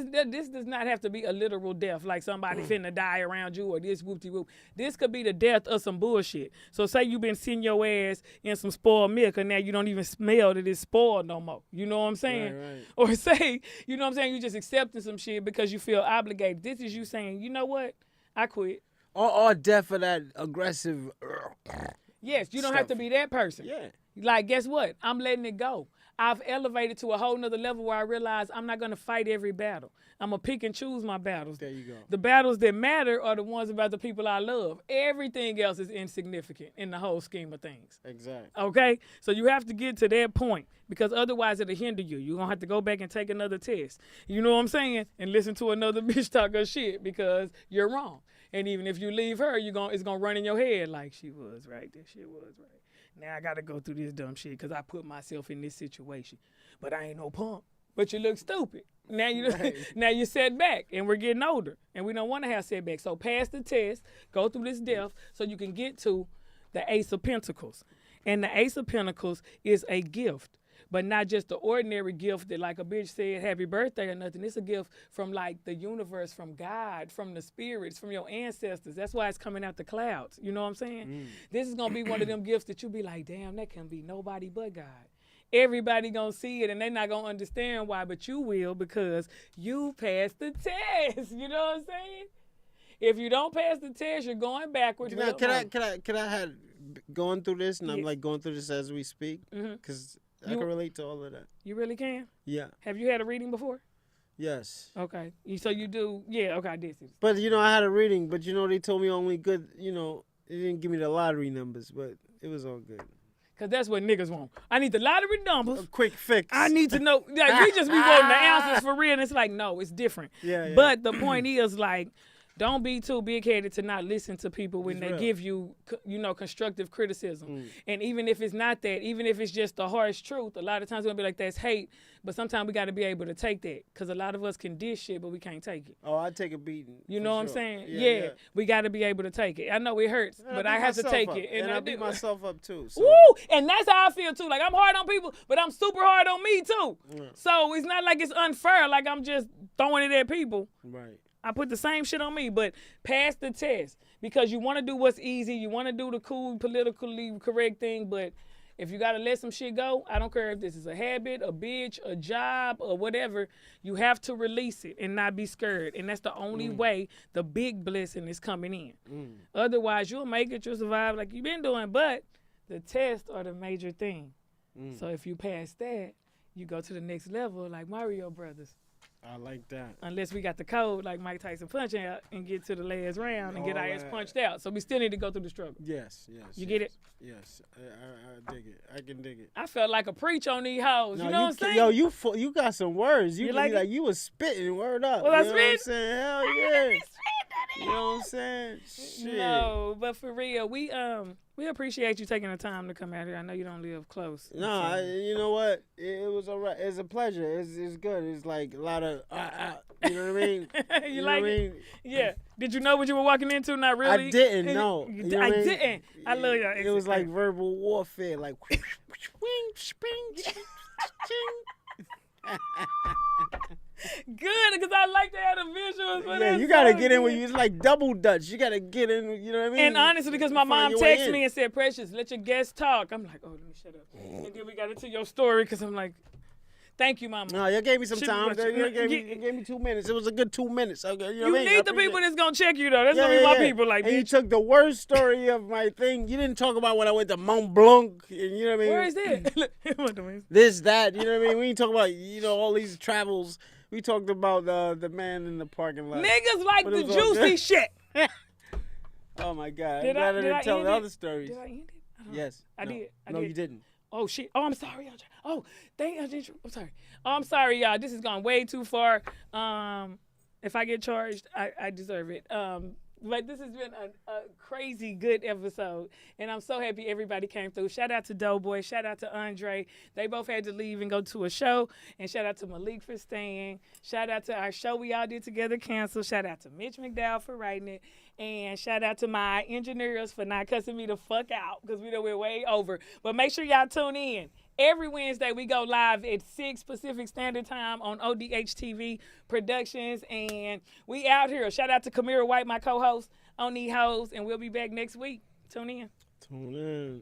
does not have to be a literal death, like somebody finna die around you or this whoop-de-whoop. This could be the death of some bullshit. So say you been sitting your ass in some spoiled milk and now you don't even smell that it's spoiled no more. You know what I'm saying? Right. Or say, you know what I'm saying, you just accepting some shit because you feel obligated. This is you saying, you know what, I quit. Or death for that aggressive. Yes, you don't have to be that person. Yeah. Like, guess what? I'm letting it go. I've elevated to a whole nother level where I realize I'm not going to fight every battle. I'm going to pick and choose my battles. There you go. The battles that matter are the ones about the people I love. Everything else is insignificant in the whole scheme of things. Exactly. Okay? So you have to get to that point because otherwise it'll hinder you. You're going to have to go back and take another test. You know what I'm saying? And listen to another bitch talk her shit because you're wrong. And even if you leave her, it's going to run in your head like she was right. That shit was right. Now I got to go through this dumb shit because I put myself in this situation. But I ain't no punk. But you look stupid. Now you're set back and we're getting older and we don't want to have setbacks. So pass the test, go through this death so you can get to the Ace of Pentacles. And the Ace of Pentacles is a gift. But not just the ordinary gift that like a bitch said, happy birthday or nothing. It's a gift from like the universe, from God, from the spirits, from your ancestors. That's why it's coming out the clouds. You know what I'm saying? This is going to be one of them gifts that you be like, damn, that can be nobody but God. Everybody going to see it and they're not going to understand why, but you will because you passed the test. You know what I'm saying? If you don't pass the test, you're going backwards. Can I have going through this and I'm like going through this as we speak? Because I can relate to all of that. You really can? Yeah. Have you had a reading before? Yes. Okay. So you do, yeah, okay, I did see this. But, I had a reading, but, they told me only good, they didn't give me the lottery numbers, but it was all good. Because that's what niggas want. I need the lottery numbers. A quick fix. I need to know. Like, we just be wanting the answers for real, and it's like, no, it's different. Yeah. But the point is, like, don't be too big-headed to not listen to people when they give you, constructive criticism. And even if it's not that, even if it's just the harsh truth, a lot of times we're going to be like, that's hate. But sometimes we got to be able to take that. Because a lot of us can dish shit, but we can't take it. Oh, I take a beating. You know what I'm saying? Yeah. We got to be able to take it. I know it hurts, but I have to take it. And I beat myself up, too. So. Woo! And that's how I feel, too. Like, I'm hard on people, but I'm super hard on me, too. Yeah. So it's not like it's unfair, like I'm just throwing it at people. Right. I put the same shit on me, but pass the test because you want to do what's easy. You want to do the cool, politically correct thing, but if you got to let some shit go, I don't care if this is a habit, a bitch, a job, or whatever, you have to release it and not be scared. And that's the only way the big blessing is coming in. Otherwise, you'll make it, you'll survive like you've been doing, but the tests are the major thing. So if you pass that, you go to the next level like Mario Brothers. I like that. Unless we got the code like Mike Tyson punch out and get to the last round and get our ass punched out. So we still need to go through the struggle. Yes. You get it? Yes. I dig it. I can dig it. I felt like a preach on these hoes. No, you know what I'm saying? Yo, you got some words. You like it? you was spitting word up. Was I you know what I'm spitting? saying? Hell yeah. You know what I'm saying? Shit. No, but for real, we appreciate you taking the time to come out here. I know you don't live close. No, you know what? It was all right. It's a pleasure. It's good. It's like a lot of, you know what I mean? you like it? Yeah. Did you know what you were walking into? Not really. I didn't know. You know I what I mean? didn't. I love y'all. It was like verbal warfare, like. Good, because I like to have the visuals. For Yeah, that you gotta song. get in when you. It's like double dutch. You gotta get in. You know what I mean? And honestly, because my mom Find your way texted in. me and said, Precious, let your guests talk. I'm like, oh, let me shut up. And then we got into your story because I'm like, thank you, mama. No, you gave me some She time. was- You gave me 2 minutes. It was a good 2 minutes. Okay, you know You what I mean? need I the appreciate people it. that's going to check you, though. That's going to be my people. Like, and you bitch, took the worst story of my thing. You didn't talk about when I went to Mont Blanc. And you know what I mean? where is that? What the mean? This, that. You know what I mean? We didn't talk about, all these travels. We talked about the man in the parking lot. Niggas like But the it was all juicy good. shit. Oh my God! Did I- Rather did than I tell end the it? other stories. Did I end it? I don't know. Yes. I No. did. I No, did. you didn't. Oh shit! Oh, I'm sorry, Andre. Oh, I'm sorry. Oh, I'm sorry, y'all. This has gone way too far. If I get charged, I deserve it. But this has been a crazy good episode, and I'm so happy everybody came through. Shout out to Doughboy. Shout out to Andre. They both had to leave and go to a show. And shout out to Malik for staying. Shout out to our show we all did together, Cancel. Shout out to Mitch McDowell for writing it. And shout out to my engineers for not cussing me the fuck out because we know we're way over. But make sure y'all tune in. Every Wednesday, we go live at 6 Pacific Standard Time on ODH TV Productions. And we out here. Shout out to KAMIRA White, my co-host on these hoes. And we'll be back next week. Tune in. Tune in.